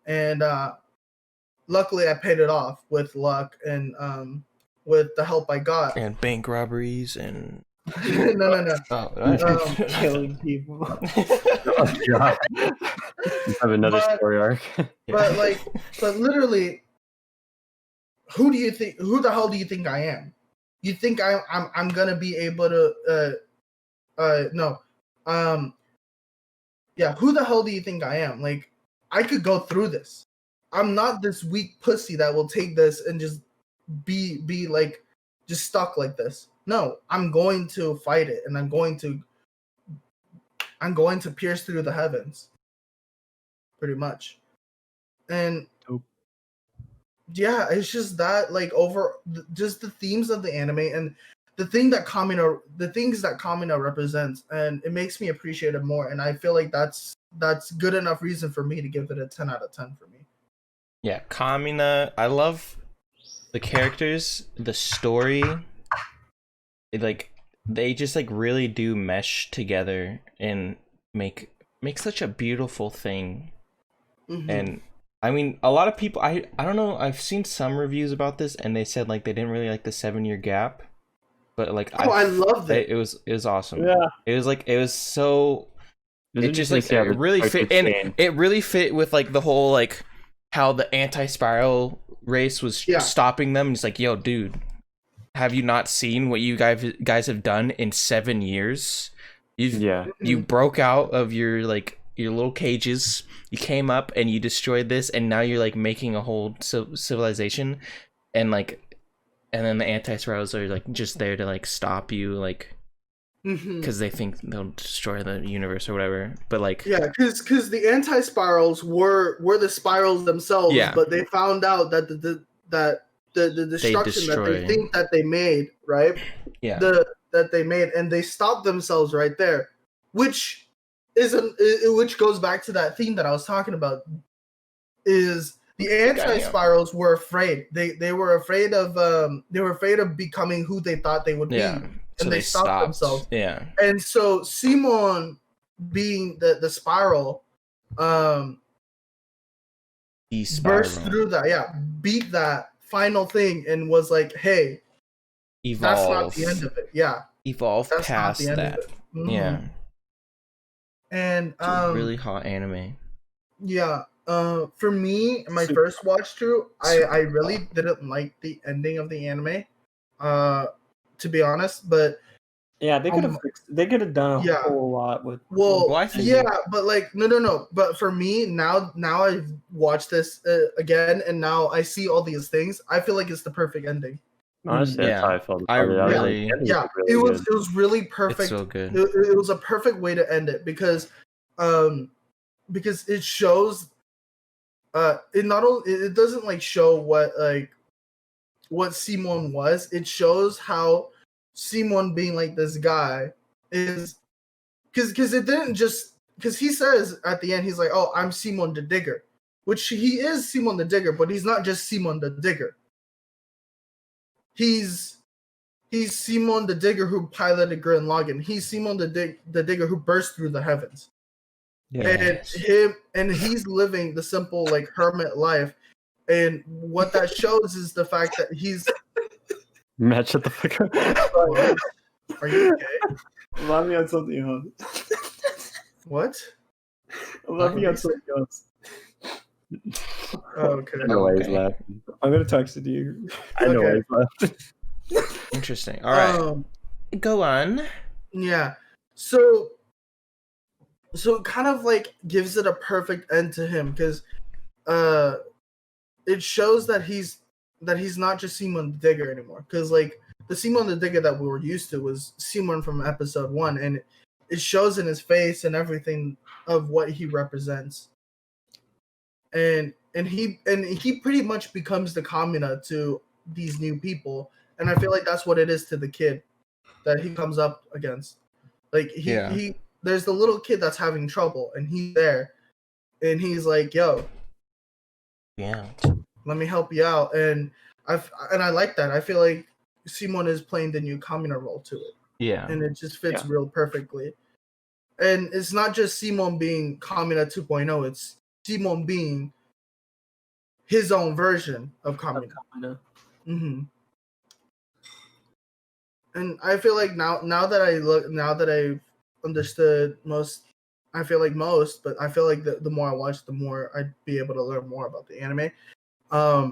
Speaker 1: and luckily I paid it off with luck and with the help I got.
Speaker 2: And bank robberies and
Speaker 1: no.
Speaker 4: Killing people.
Speaker 3: Oh, God. You have another story arc.
Speaker 1: But literally, who the hell do you think I am? You think I'm gonna be able to no. Yeah, who the hell do you think I am? Like, I could go through this. I'm not this weak pussy that will take this and just be like just stuck like this. No, I'm going to fight it, and I'm going to pierce through the heavens. Pretty much. And yeah, it's just that, like, just the themes of the anime and the things that Kamina represents, and it makes me appreciate it more. And I feel like that's good enough reason for me to give it a 10 out of 10 for me.
Speaker 2: Yeah, Kamina, I love the characters, the story. They just like really do mesh together and make such a beautiful thing.
Speaker 1: Mm-hmm.
Speaker 2: And I mean, a lot of people, I don't know, I've seen some reviews about this, and they said like they didn't really like the 7-year gap, but like
Speaker 1: I loved it.
Speaker 2: It was awesome.
Speaker 3: Yeah,
Speaker 2: it was so. It just like
Speaker 3: it
Speaker 2: really fit, and it really fit with like the whole like how the anti-spiral race was stopping them. He's like, yo, dude, have you not seen what you guys have done in 7 years? You broke out of your little cages. You came up and you destroyed this, and now you're like making a whole civilization, and then the anti-spirals are like just there to like stop you, like because they think they'll destroy the universe or whatever. But like
Speaker 1: because the anti-spirals were the spirals themselves, but they found out that the destruction that they think that they made, right? Yeah. That they made, and they stopped themselves right there, which goes back to that theme that I was talking about. Is the anti-spirals were afraid. They were afraid of becoming who they thought they would be, and so they stopped themselves. Yeah, and so Simon, being the spiral, burst through that, beat that final thing, and was like, "Hey,
Speaker 2: evolve.
Speaker 1: That's not the end of it. Yeah,
Speaker 2: evolve that's past that. Mm-hmm. Yeah,
Speaker 1: and
Speaker 2: it's a really hot anime.
Speaker 1: Yeah. For me, my first watch through, I really didn't like the ending of the anime, to be honest. But
Speaker 4: yeah, they could have done a whole lot with.
Speaker 1: Well, but like no. But for me now I've watched this again, and now I see all these things. I feel like it's the perfect ending.
Speaker 3: Honestly, that's how I felt.
Speaker 1: It was really perfect.
Speaker 2: It's so good.
Speaker 1: It was a perfect way to end it because it shows. It doesn't like show what Simon was. It shows how Simon being like this guy is, because it didn't just because he says at the end he's like, oh, I'm Simon the Digger, which he is Simon the Digger, but he's not just Simon the Digger. He's Simon the Digger who piloted Gurren Lagann. He's Simon the Digger who burst through the heavens. Yes. And he's living the simple like hermit life, and what that shows is the fact that he's
Speaker 3: Matt, shut the fuck up.
Speaker 1: Are you okay?
Speaker 4: Let me on something else.
Speaker 1: What?
Speaker 4: Let me on something else.
Speaker 1: Oh, okay.
Speaker 3: I know why he's laughing.
Speaker 4: I'm gonna text it to you.
Speaker 3: I know why he's laughing.
Speaker 2: Interesting. All right, go on.
Speaker 1: Yeah. So it kind of like gives it a perfect end to him, because it shows that he's not just Simon the Digger anymore, because like the Simon the Digger that we were used to was Simon from episode 1, and it shows in his face and everything of what he represents, and he pretty much becomes the Kamina to these new people, and I feel like that's what it is to the kid that he comes up against. Like he there's the little kid that's having trouble, and he's there, and he's like, yo, let me help you out. And I like that. I feel like Simon is playing the new Kamina role to it. Yeah. And it just fits real perfectly. And it's not just Simon being Kamina 2.0, it's Simon being his own version of Kamina. Mm-hmm. And I feel like now that I've understood most, I feel like the more I watch, the more I'd be able to learn more about the anime. I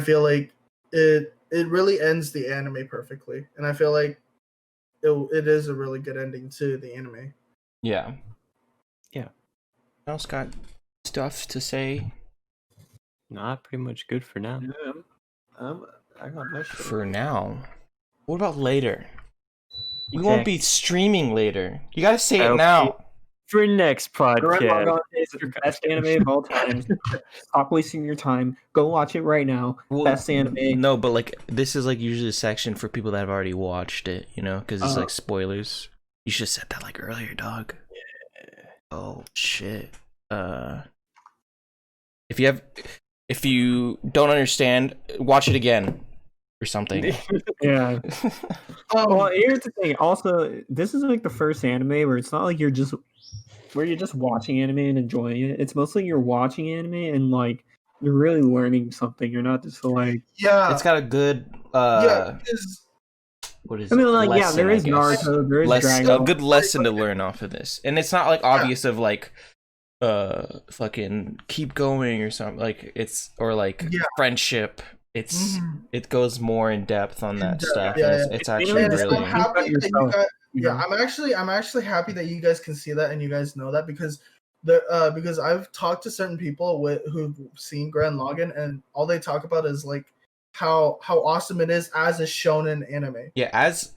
Speaker 1: feel like it really ends the anime perfectly, and I feel like it is a really good ending to the anime.
Speaker 2: Yeah. Else got stuff to say?
Speaker 3: Nah, pretty much good for now.
Speaker 4: Yeah, I got my shit.
Speaker 2: For now. What about later? We won't be streaming later. You gotta say it now.
Speaker 3: For next podcast.
Speaker 4: Is the best anime of all time. Stop wasting your time. Go watch it right now. Best anime.
Speaker 2: No, but like this is like usually a section for people that have already watched it, you know, because it's like spoilers. You should have said that like earlier, dog. Yeah. Oh shit. If you don't understand, watch it again. Or something.
Speaker 4: Yeah. Well, here's the thing. Also, this is like the first anime where it's not like you're just watching anime and enjoying it. It's mostly you're watching anime and like you're really learning something. You're not just like
Speaker 2: it's got a good what is
Speaker 4: I mean, like lesson, there is Naruto, there is Dragon Ball.
Speaker 2: A good lesson to learn off of this, and it's not like obvious of like fucking keep going or something, like it's, or like
Speaker 1: Yeah.
Speaker 2: friendship. It's it goes more in depth on that stuff,
Speaker 1: Yeah,
Speaker 2: and it's actually
Speaker 1: And
Speaker 2: really
Speaker 1: I'm happy that you guys,
Speaker 4: you know?
Speaker 1: I'm actually happy that you guys can see that and you guys know that, because because I've talked to certain people who've seen Gurren Lagann, and all they talk about is like how awesome it is as a shonen anime.
Speaker 2: Yeah, as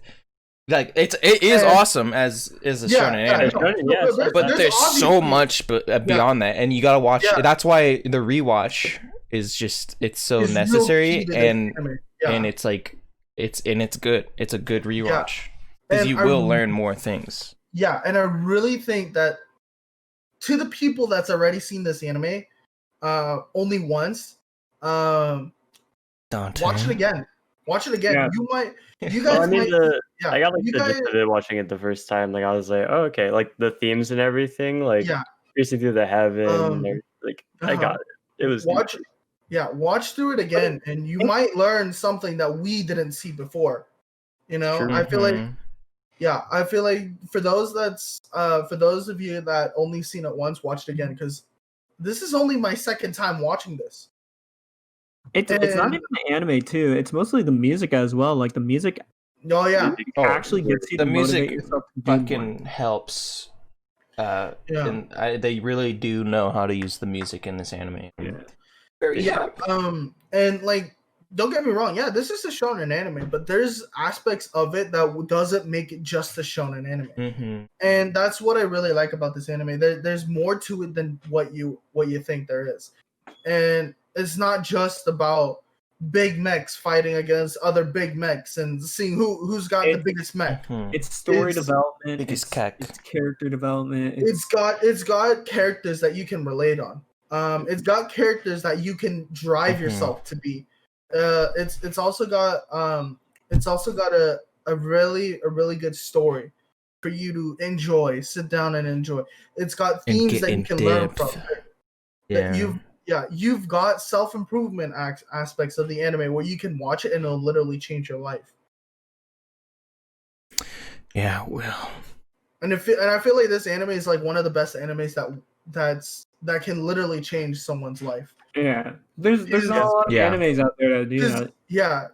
Speaker 2: like it is awesome as is a shonen anime, but there's so much beyond that, and you gotta watch. That's why the rewatch is just, it's so necessary, and it's like it's good. It's a good rewatch because you will learn more things.
Speaker 1: Yeah, and I really think that to the people that's already seen this anime, only once, watch it again. Watch it again.
Speaker 3: Yeah.
Speaker 1: You guys might.
Speaker 3: I got like the gist of it watching it the first time. Like I was like, oh, okay, like the themes and everything, like piercing through the heaven, like I got it. It was
Speaker 1: watch through it again, and you might learn something that we didn't see before. You know,
Speaker 3: True.
Speaker 1: I feel like for those of you that only seen it once, watch it again, because this is only my second time watching this.
Speaker 4: It's not even the anime too. It's mostly the music as well. Like the music.
Speaker 1: Oh yeah.
Speaker 4: Actually gets you
Speaker 2: the
Speaker 4: to
Speaker 2: music
Speaker 4: motivate yourself to do
Speaker 2: fucking helps. And they really do know how to use the music in this anime.
Speaker 1: And like, don't get me wrong. Yeah, this is a shonen anime, but there's aspects of it that doesn't make it just a shonen anime, and that's what I really like about this anime. There's more to it than what you think there is, and it's not just about big mechs fighting against other big mechs and seeing who's got the biggest mech.
Speaker 4: It's story development.
Speaker 2: It's
Speaker 4: character development.
Speaker 1: It's got characters that you can relate on. It's got characters that you can drive yourself to be. It's also got a really good story for you to enjoy, sit down and enjoy. It's got themes that you can learn from. You've got self-improvement aspects of the anime where you can watch it and it'll literally change your life.
Speaker 2: Yeah, well.
Speaker 1: And I feel like this anime is like one of the best animes that can literally change someone's life.
Speaker 4: Yeah, there's not a lot of animes out there that do that.
Speaker 1: Yeah,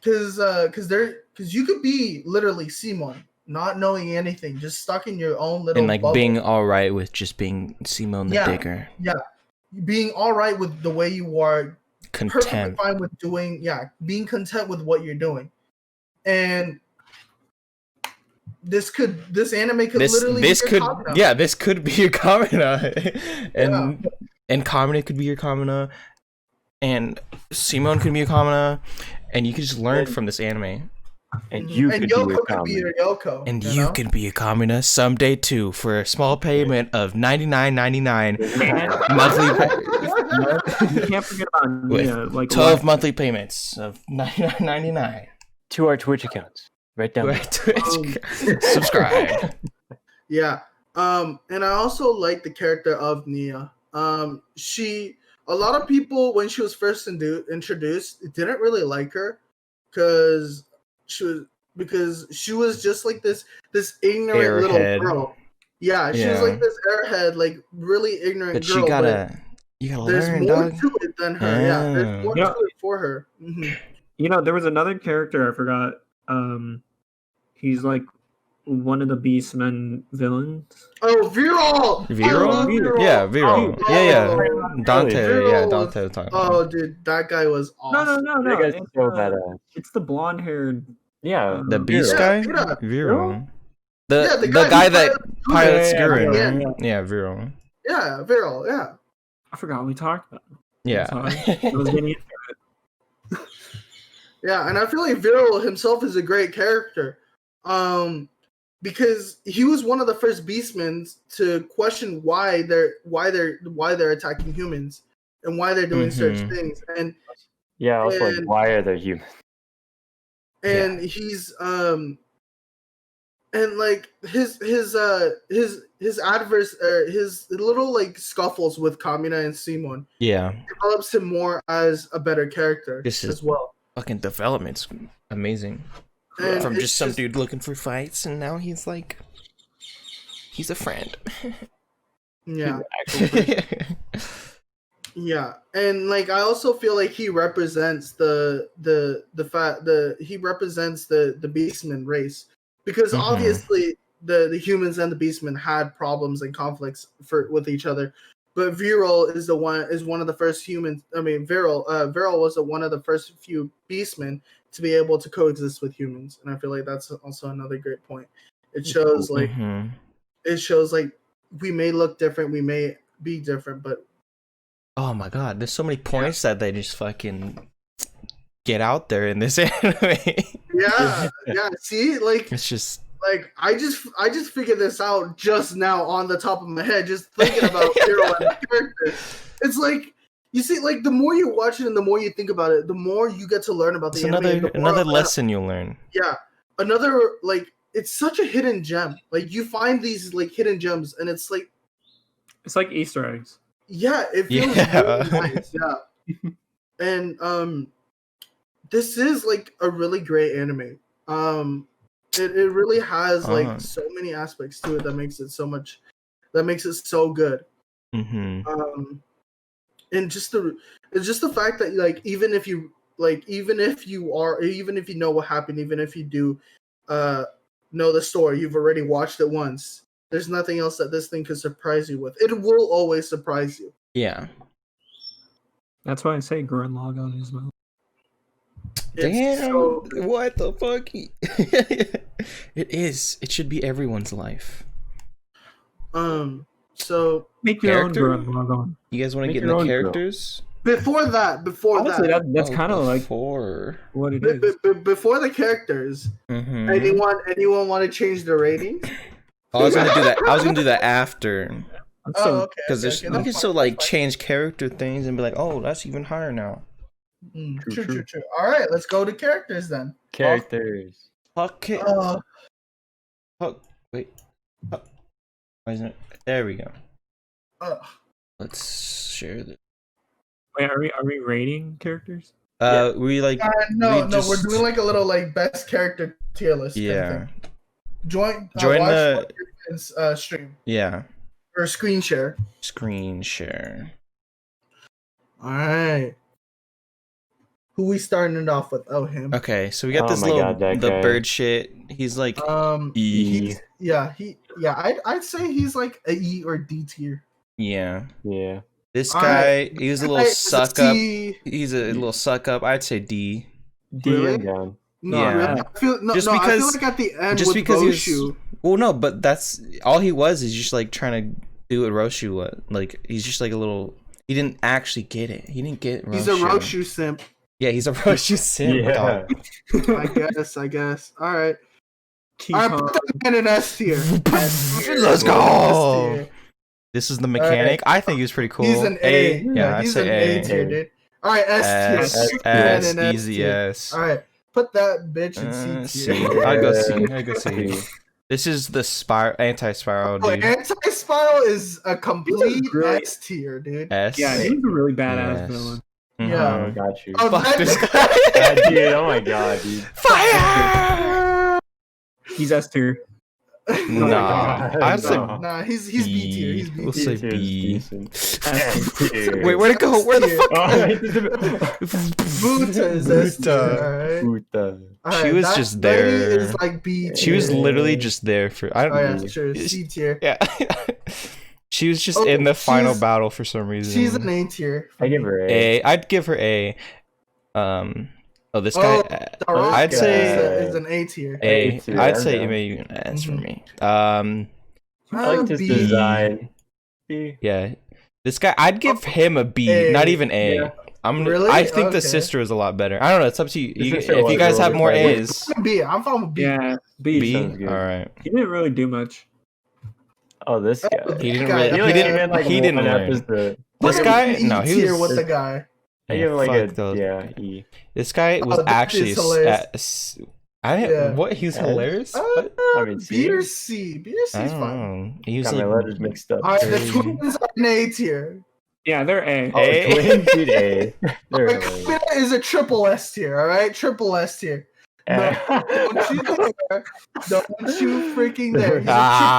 Speaker 1: because you could be literally Simon, not knowing anything, just stuck in your own little
Speaker 2: and like
Speaker 1: bubble.
Speaker 2: being all right with just being Simon the Digger.
Speaker 1: Yeah, being all right with the way you are,
Speaker 2: content,
Speaker 1: perfectly fine with doing. Yeah, being content with what you're doing, and this anime could literally be your Kamina.
Speaker 2: Yeah, this could be your Kamina, and Kamina could be your Kamina, and Simon could be your Kamina, and you could just learn from this anime.
Speaker 3: And you could
Speaker 1: be your Yoko.
Speaker 2: And you can be a Kamina someday too, for a small payment of $99.99 monthly.
Speaker 4: You can't forget about Nia, like
Speaker 2: 12 monthly payments of $99.99
Speaker 3: to our Twitch accounts. Right down
Speaker 2: there. Subscribe.
Speaker 1: Yeah. And I also like the character of Nia. A lot of people, when she was first introduced, didn't really like her because she was just like this ignorant
Speaker 2: airhead.
Speaker 1: Little girl. Yeah, she was like this airhead, like really ignorant
Speaker 2: but
Speaker 1: girl.
Speaker 2: You gotta
Speaker 1: there's
Speaker 2: learn,
Speaker 1: more
Speaker 2: dog.
Speaker 1: to it than her. Yeah, there's more to it for her.
Speaker 4: You know, there was another character I forgot. He's like one of the Beastmen villains.
Speaker 1: Oh, Viral!
Speaker 2: Yeah, Viral. Yeah. Dante. Dante.
Speaker 1: Oh, dude, that guy was awesome.
Speaker 4: No.
Speaker 3: That guy's so badass.
Speaker 4: It's the blonde-haired.
Speaker 3: Yeah,
Speaker 2: the Beast guy.
Speaker 1: Yeah.
Speaker 2: Viral. The guy that pilots Gurren. Right? Yeah, Viral.
Speaker 1: Yeah, Viral. Yeah.
Speaker 4: I forgot what we talked about.
Speaker 2: Yeah.
Speaker 4: I was getting into it.
Speaker 1: Yeah, and I feel like Viral himself is a great character. Because he was one of the first Beastmen to question why they're attacking humans and why they're doing such things. And
Speaker 3: like why are they human?
Speaker 1: And he's and like his adverse his little like scuffles with Kamina and Simon develops him more as a better character as well.
Speaker 2: Fucking development's amazing.
Speaker 1: And
Speaker 2: from just some dude looking for fights, and now he's a friend.
Speaker 1: Yeah.
Speaker 3: Actual person.
Speaker 1: Yeah, and like I also feel like he represents the beastman race, because
Speaker 2: Mhm.
Speaker 1: obviously the humans and the beastmen had problems and conflicts with each other, but Viral is one of the first humans. I mean, Viral was one of the first few beastmen to be able to coexist with humans, and I feel like that's also another great point. It shows like
Speaker 2: Mhm.
Speaker 1: we may look different, we may be different, but
Speaker 2: Oh my god, there's so many points that they just fucking get out there in this anime.
Speaker 1: yeah. See, like
Speaker 2: It's just
Speaker 1: I just figured this out just now on the top of my head, just thinking about Hero and the character. It's like, you see, like the more you watch it and the more you think about it, the more you get to learn about the
Speaker 2: it's
Speaker 1: anime. And
Speaker 2: another lesson you'll learn.
Speaker 1: Yeah, like it's such a hidden gem. Like you find these like hidden gems, and it's like
Speaker 4: Easter eggs.
Speaker 1: Yeah, it feels
Speaker 2: Yeah.
Speaker 1: really nice. Yeah, and this is like a really great anime. It really has like so many aspects to it that makes it so good.
Speaker 2: Mm-hmm.
Speaker 1: And it's just the fact that like even if you know what happened, even if you do know the story, you've already watched it once. There's nothing else that this thing could surprise you with. It will always surprise you.
Speaker 2: Yeah.
Speaker 4: That's why I say Gurren Lagann is well.
Speaker 2: Damn! What the fuck? It is. It should be everyone's life.
Speaker 1: So
Speaker 4: make your own Gurren Lagann.
Speaker 2: You guys want to get in the characters?
Speaker 1: Before that,
Speaker 4: that's kind of like what it is.
Speaker 1: Before the characters, anyone want to change the rating?
Speaker 2: I was gonna do that. I was gonna do that after.
Speaker 1: Okay.
Speaker 2: Because you can still like change character things and be like, oh, that's even higher now.
Speaker 1: True. All right, let's go to characters then.
Speaker 3: Characters.
Speaker 2: Okay. Wait. Why isn't it? There we go. Let's share this.
Speaker 4: Wait, are we rating characters?
Speaker 2: We like.
Speaker 1: No, we're doing like a little like best character tier list.
Speaker 2: Yeah.
Speaker 1: Join
Speaker 2: the
Speaker 1: stream.
Speaker 2: Yeah.
Speaker 1: Or screen share.
Speaker 2: Screen share.
Speaker 1: All right. Who we starting it off with? Oh, him.
Speaker 2: Okay, so we got this little bird shit. He's like
Speaker 1: E. I'd say he's like a E or D tier.
Speaker 2: Yeah.
Speaker 3: Yeah.
Speaker 2: This guy, he's a little suck up. He's a little suck up. I'd say D.
Speaker 3: D down.
Speaker 1: No,
Speaker 2: yeah.
Speaker 1: Really? I feel like at the end
Speaker 2: just
Speaker 1: with
Speaker 2: because
Speaker 1: Roshu.
Speaker 2: Well, no, but that's all he was. Is just like trying to do what Roshu was. Like he's just like a little. He didn't actually get it. He didn't get Roshu.
Speaker 1: He's a Roshu simp.
Speaker 2: Yeah, he's a Roshu simp.
Speaker 3: Yeah.
Speaker 1: I guess. All right. I put that in an S tier.
Speaker 2: Let's go. This is the mechanic. Right. I think he was pretty cool.
Speaker 1: He's an A.
Speaker 2: Yeah,
Speaker 1: he's an A tier, dude. All right, S tier.
Speaker 2: S, easy S.
Speaker 1: All right, put that bitch in C tier.
Speaker 2: I'd go C. This is the anti-spiral, dude.
Speaker 1: Anti-spiral is a complete S tier, dude.
Speaker 2: S.
Speaker 4: Yeah, he's a really badass villain.
Speaker 1: Yeah,
Speaker 3: got you.
Speaker 2: Fuck this guy.
Speaker 3: Dude, oh my god, dude.
Speaker 2: Fire!
Speaker 4: He's S tier.
Speaker 2: I'd say
Speaker 1: he's B tier. He's B tier.
Speaker 2: We'll say B.
Speaker 3: Wait,
Speaker 2: where'd it go? Where the fuck?
Speaker 1: Buta is S tier.
Speaker 3: Buta.
Speaker 2: She was just there.
Speaker 1: Is like B tier.
Speaker 2: She was literally just there for. I don't know.
Speaker 1: Sure. C tier.
Speaker 2: Yeah. She was just in the final battle for some reason.
Speaker 1: She's an A tier.
Speaker 3: I give her A.
Speaker 2: I'd give her A. Oh, this guy. I'd say
Speaker 1: is an A tier.
Speaker 2: A. I'd say maybe an S for me.
Speaker 3: I like this design.
Speaker 2: B. Yeah, this guy. I'd give him a B, not even A.
Speaker 1: Yeah.
Speaker 2: Really? I think the sister is a lot better. I don't know. It's up to you. If you guys have more A's.
Speaker 1: B. I'm fine with B.
Speaker 4: Yeah, B.
Speaker 2: All right.
Speaker 4: He didn't really do much.
Speaker 3: Oh, this guy.
Speaker 2: He didn't learn. This guy? No, he was
Speaker 1: with the guy.
Speaker 3: I give him like a E.
Speaker 2: This guy was actually what? He was hilarious.
Speaker 3: I mean,
Speaker 1: B or C. B or C is fine.
Speaker 2: He was
Speaker 3: got my letters mixed up.
Speaker 1: All right, the twins are an A tier.
Speaker 4: Yeah, they're A.
Speaker 3: Oh, twins did A.
Speaker 1: Kamina is a triple S tier. All right, triple S tier. No, don't you freaking there. He's a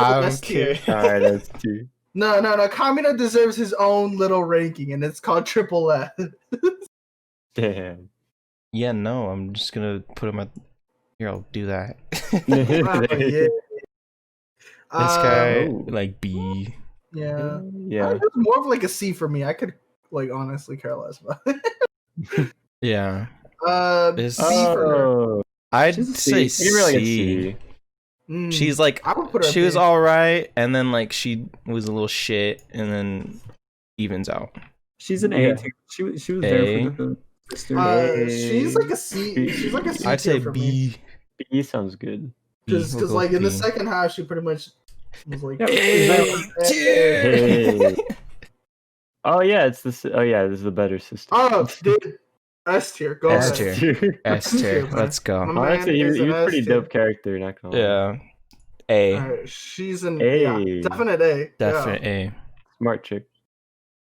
Speaker 1: triple S tier.
Speaker 3: All right, that's 2.
Speaker 1: No. Kamina deserves his own little ranking, and it's called Triple F.
Speaker 3: Damn.
Speaker 2: Yeah, no, I'm just gonna put him at. Here, I'll do that.
Speaker 1: Yeah.
Speaker 2: This guy,
Speaker 3: Oh.
Speaker 2: like B.
Speaker 1: Yeah.
Speaker 3: Yeah.
Speaker 1: It's more of like a C for me. I could like honestly care less about it.
Speaker 2: Yeah.
Speaker 1: C for her.
Speaker 3: Oh.
Speaker 2: I'd
Speaker 4: She's a
Speaker 2: say
Speaker 3: C. You're really a
Speaker 2: C.
Speaker 3: C.
Speaker 1: Mm,
Speaker 2: She's like,
Speaker 1: I would put her.
Speaker 2: she
Speaker 1: B.
Speaker 2: was all right, and then like she was a little shit, and then evens out.
Speaker 4: She's an
Speaker 3: Yeah.
Speaker 4: A too. She was there
Speaker 2: A.
Speaker 4: for the sister.
Speaker 1: She's like a C. She's like a C
Speaker 2: I'd say
Speaker 1: tier for me.
Speaker 2: B.
Speaker 3: B sounds good.
Speaker 1: Because
Speaker 2: We'll go
Speaker 1: like in the
Speaker 2: B.
Speaker 1: second half, she pretty much was like.
Speaker 4: Yeah,
Speaker 3: Hey. Oh yeah, it's this. Oh yeah, this is the better system.
Speaker 1: Oh, dude. S tier. Go
Speaker 2: S
Speaker 1: ahead.
Speaker 2: tier. S tier.
Speaker 1: Okay,
Speaker 2: Let's go.
Speaker 1: My man
Speaker 3: Honestly, he
Speaker 1: is
Speaker 3: was
Speaker 1: an
Speaker 3: a pretty
Speaker 1: S tier.
Speaker 3: dope character. Not gonna lie.
Speaker 2: Yeah. A.
Speaker 1: Alright, she's an
Speaker 3: A.
Speaker 1: yeah, definite A.
Speaker 2: Definite A.
Speaker 3: Smart chick.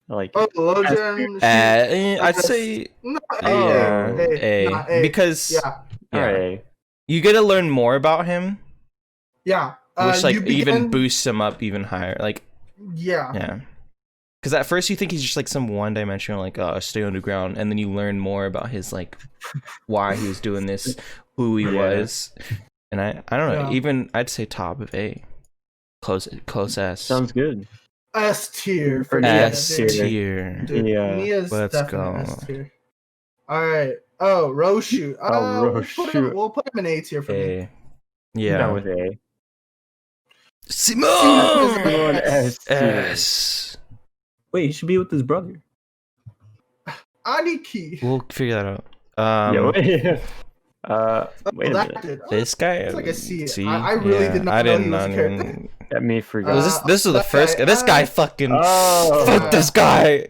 Speaker 3: I like
Speaker 1: Yeah.
Speaker 3: it.
Speaker 1: Oh, Logan.
Speaker 2: I'd say
Speaker 1: No,
Speaker 2: yeah,
Speaker 1: A.
Speaker 2: A.
Speaker 1: Not A.
Speaker 2: Because
Speaker 1: Yeah.
Speaker 3: Alright.
Speaker 2: you get to learn more about him,
Speaker 1: Yeah.
Speaker 2: which like
Speaker 1: you
Speaker 2: even
Speaker 1: begin-
Speaker 2: boosts him up even higher. Like,
Speaker 1: Yeah.
Speaker 2: yeah. Because at first you think he's just like some one-dimensional, like, stay underground, and then you learn more about his like why he was doing this, who he was, and I don't know.
Speaker 1: Yeah.
Speaker 2: Even I'd say top of A, close S.
Speaker 3: Sounds good.
Speaker 1: S tier for
Speaker 2: S
Speaker 1: Nia, dude.
Speaker 2: tier.
Speaker 1: Dude,
Speaker 3: Yeah.
Speaker 1: Nia's
Speaker 2: Let's
Speaker 1: definite
Speaker 2: go.
Speaker 1: S tier. All right. Oh, Roshu.
Speaker 3: Roshu.
Speaker 1: We'll put him in A tier for me.
Speaker 2: A.
Speaker 3: I'm
Speaker 2: Yeah.
Speaker 3: down with A.
Speaker 2: Simone.
Speaker 3: Simone S tier.
Speaker 2: S.
Speaker 4: Wait, he should be with his brother.
Speaker 1: Aniki.
Speaker 2: We'll figure that out.
Speaker 3: Yeah, wait. Wait a
Speaker 1: that
Speaker 3: minute.
Speaker 1: did.
Speaker 2: This guy.
Speaker 1: It's like a C.
Speaker 2: C?
Speaker 1: I really did not
Speaker 2: I
Speaker 1: know
Speaker 2: did
Speaker 1: he was a
Speaker 2: not
Speaker 1: character.
Speaker 2: even.
Speaker 3: Let me forget.
Speaker 2: Was this was the
Speaker 1: that
Speaker 2: first
Speaker 1: guy,
Speaker 2: guy. This guy fucking.
Speaker 3: Oh.
Speaker 2: Fuck this guy.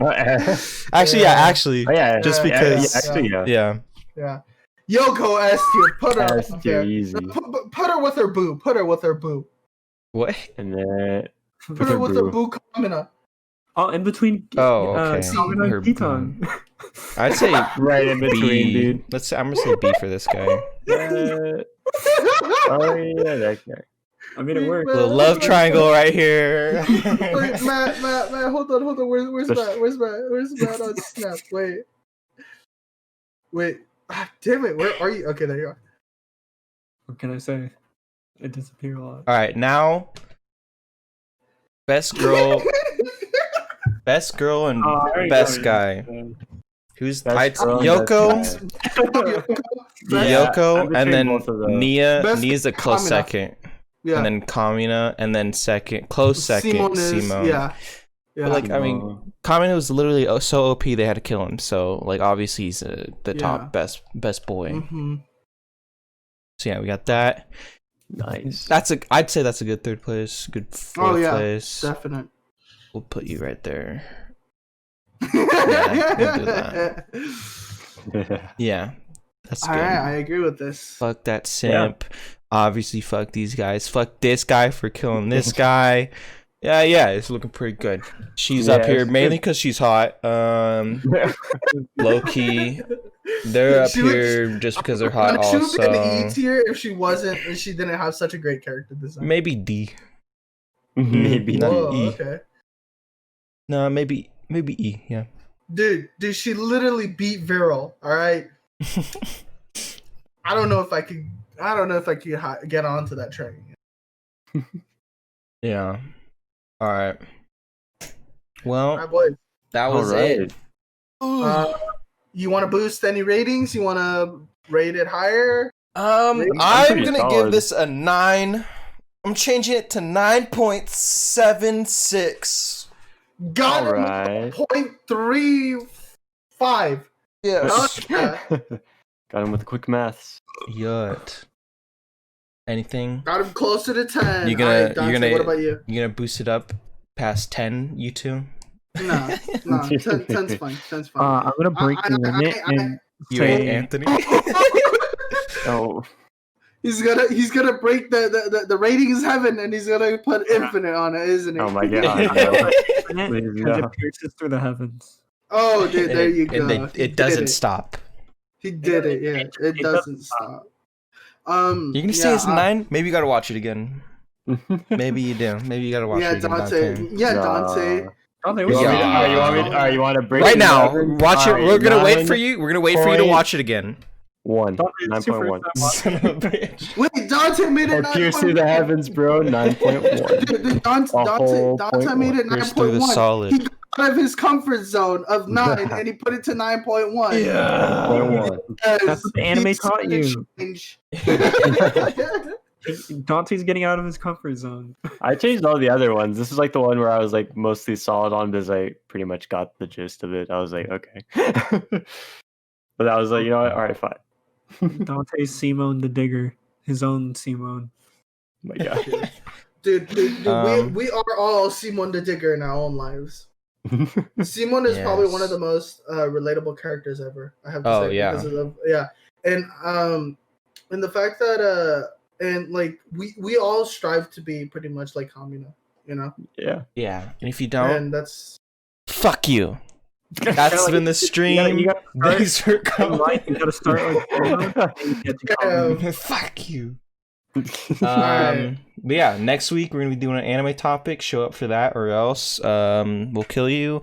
Speaker 1: Yeah.
Speaker 2: Actually,
Speaker 1: Yeah.
Speaker 2: actually.
Speaker 3: Oh, yeah.
Speaker 2: Just
Speaker 3: yeah,
Speaker 2: because-
Speaker 3: Yeah, actually, yeah.
Speaker 2: Yeah.
Speaker 1: Yeah. Yoko S tier. Put her
Speaker 3: S
Speaker 1: up
Speaker 3: tier,
Speaker 1: there.
Speaker 3: easy.
Speaker 1: Put her with her boo. Put her with her boo.
Speaker 2: What?
Speaker 3: And then
Speaker 1: Put her with her boo Kamina.
Speaker 4: Oh, in between.
Speaker 2: Oh, okay.
Speaker 4: Kamina
Speaker 2: Her
Speaker 4: and Kitan.
Speaker 2: I'd say
Speaker 3: right in between,
Speaker 2: B.
Speaker 3: dude.
Speaker 2: Let's say I'm gonna say B for this guy.
Speaker 3: Oh yeah, that guy.
Speaker 4: I mean, it worked.
Speaker 1: Man,
Speaker 2: Little love triangle right here.
Speaker 1: Wait, Matt, hold on. Where's Matt? Where's Matt on Snap? Wait. Ah, damn it, where are you? Okay, there you are.
Speaker 4: What can I say? It disappeared a lot.
Speaker 2: All right, now best girl and best guy. Who's
Speaker 3: Best girl and
Speaker 2: Yoko?
Speaker 3: best guy.
Speaker 2: Yoko,
Speaker 3: I'm
Speaker 2: and
Speaker 3: between
Speaker 2: then
Speaker 3: both of those.
Speaker 2: Nia.
Speaker 1: Best
Speaker 2: Nia's a close
Speaker 1: Kamina.
Speaker 2: second,
Speaker 1: Yeah.
Speaker 2: and then Kamina, and then close second,
Speaker 1: Simone is,
Speaker 2: Simone.
Speaker 1: yeah.
Speaker 2: But like, I mean, Kamina was literally so OP they had to kill him. So like, obviously he's the top best boy.
Speaker 1: Mm-hmm.
Speaker 2: So yeah, we got that.
Speaker 3: Nice.
Speaker 2: I'd say that's a good third place, good fourth place.
Speaker 1: Definite.
Speaker 2: We'll put you right there.
Speaker 1: We'll
Speaker 2: do that. Yeah, that's good.
Speaker 1: Alright, I agree with this.
Speaker 2: Fuck that simp. Obviously, fuck these guys. Fuck this guy for killing this guy. Yeah, it's looking pretty good. She's up here
Speaker 3: it's
Speaker 2: mainly because she's hot. Low key, they're up
Speaker 1: She would-
Speaker 2: here just because they're hot.
Speaker 1: She would be an E
Speaker 2: Also,
Speaker 1: tier if she didn't have such a great character design.
Speaker 2: maybe D.
Speaker 3: Maybe
Speaker 2: Not
Speaker 1: Whoa,
Speaker 2: E.
Speaker 1: okay.
Speaker 2: No, maybe E. Yeah.
Speaker 1: Dude, she literally beat Viral, alright? I don't know if I could get onto that train.
Speaker 2: Yeah. All right. Well,
Speaker 1: Alright, boys.
Speaker 2: that was it.
Speaker 1: You want to boost any ratings? You want to rate it higher?
Speaker 2: I'm
Speaker 3: pretty
Speaker 2: gonna
Speaker 3: solid.
Speaker 2: give this a 9. I'm changing it to 9.76.
Speaker 1: Got him.
Speaker 3: Alright.
Speaker 1: 0.35.
Speaker 2: Yes.
Speaker 1: Yeah.
Speaker 3: Got him with the quick maths.
Speaker 2: Yut. Anything?
Speaker 1: Got him closer to 10.
Speaker 2: You're gonna-
Speaker 1: Alright, Dante,
Speaker 2: you're gonna-
Speaker 1: what about you?
Speaker 2: You gonna boost it up past 10? You two?
Speaker 1: No, 10's fine. 10's fine.
Speaker 4: I'm gonna break the limit and
Speaker 2: You and
Speaker 4: say
Speaker 2: Anthony?
Speaker 3: Oh,
Speaker 1: He's gonna break the ratings heaven, and he's gonna put infinite on it, isn't he?
Speaker 3: oh my god. No. Please,
Speaker 4: and
Speaker 3: no.
Speaker 4: it pierces through the heavens.
Speaker 1: Oh, dude, there you go.
Speaker 2: And
Speaker 1: He
Speaker 2: it doesn't
Speaker 1: did
Speaker 2: stop.
Speaker 1: He did it. Yeah, it doesn't stop.
Speaker 2: You're gonna say it's 9? Maybe you gotta watch it again. Maybe you do. Maybe you gotta watch
Speaker 1: Yeah,
Speaker 2: it again,
Speaker 1: Dante.
Speaker 2: Dante.
Speaker 1: Yeah,
Speaker 3: Nah.
Speaker 1: Dante.
Speaker 4: Dante,
Speaker 3: You
Speaker 4: what's
Speaker 3: want me to,
Speaker 2: Yeah.
Speaker 3: you want to break
Speaker 2: Right
Speaker 3: it
Speaker 2: now,
Speaker 3: down?
Speaker 2: watch it.
Speaker 3: Alright,
Speaker 2: We're gonna wait for
Speaker 3: 9
Speaker 2: you. We're gonna wait for you to watch it again.
Speaker 3: 1.
Speaker 4: Dante, it's your
Speaker 3: 9.1.
Speaker 4: first time
Speaker 2: Son of a bitch.
Speaker 1: Wait, Dante made it
Speaker 3: Oh, pierce through the
Speaker 1: 9.1.
Speaker 3: heavens, bro. 9.1.
Speaker 1: Dude, Dante made it
Speaker 2: Pierce through the
Speaker 1: 9.1.
Speaker 2: solid.
Speaker 1: He got out of his comfort zone of 9 and he put it to 9.1.
Speaker 2: Yeah.
Speaker 3: 9.1.
Speaker 4: That's what the anime
Speaker 1: He's
Speaker 4: taught
Speaker 1: gonna
Speaker 4: you.
Speaker 1: change.
Speaker 4: Dante's getting out of his comfort zone.
Speaker 3: I changed all the other ones. This is like the one where I was like mostly solid on because I pretty much got the gist of it. I was like, okay. But I was like, you know what? All right, fine.
Speaker 4: Dante's Simone the Digger. His own Simone.
Speaker 3: Oh my god.
Speaker 1: Dude, we are all Simon the Digger in our own lives. Simon is probably one of the most relatable characters ever. I have to say, because of and the fact that and like we all strive to be pretty much like Kamina, you know.
Speaker 3: Yeah.
Speaker 2: Yeah, and if you don't,
Speaker 1: And that's
Speaker 2: fuck you. That's been the stream.
Speaker 4: You gotta start
Speaker 2: Thanks for coming.
Speaker 4: You gotta start like and you get to come.
Speaker 2: Fuck you.
Speaker 1: Alright.
Speaker 2: But yeah, next week we're gonna be doing an anime topic. Show up for that, or else we'll kill you.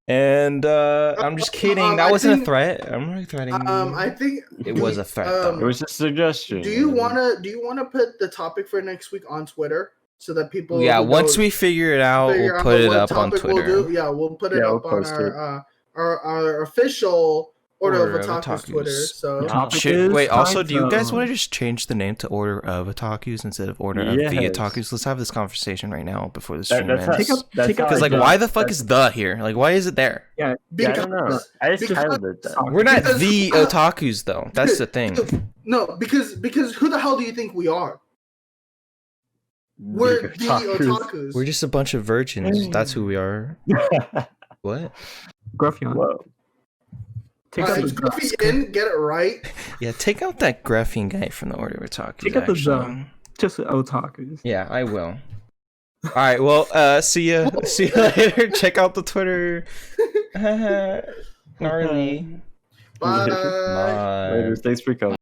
Speaker 2: And I'm just kidding. That wasn't a threat. I'm not threatening you.
Speaker 1: I think
Speaker 2: It was a threat, though.
Speaker 3: It was just a suggestion.
Speaker 1: Do you wanna put the topic for next week on Twitter so that people?
Speaker 2: Yeah, once we figure it out, we'll put it up on Twitter.
Speaker 1: We'll put it up on our official Order of Otakus Twitter. So
Speaker 2: Wait, also, do you guys want to just change the name to Order of Otakus instead of Order of the Otakus? Let's have this conversation right now before the stream ends. Because like, why the fuck is the here? Like, why is it there?
Speaker 3: I don't know. I just kind of did that.
Speaker 2: We're not the Otakus though. That's the thing.
Speaker 1: No, because who the hell do you think we are? We're the Otakus.
Speaker 2: We're just a bunch of virgins. That's who we are. What?
Speaker 4: Gruffion.
Speaker 3: Whoa.
Speaker 1: Is Gruffy in? Get it right.
Speaker 2: Yeah, take out that Gruffian guy from the Order of Otakus.
Speaker 4: Take out the zone. Just Otakus.
Speaker 2: Yeah, I will. All right. Well, see ya. See you later. Check out the Twitter. Gnarly.
Speaker 1: Bye.
Speaker 2: Bye.
Speaker 3: Later. Thanks for coming.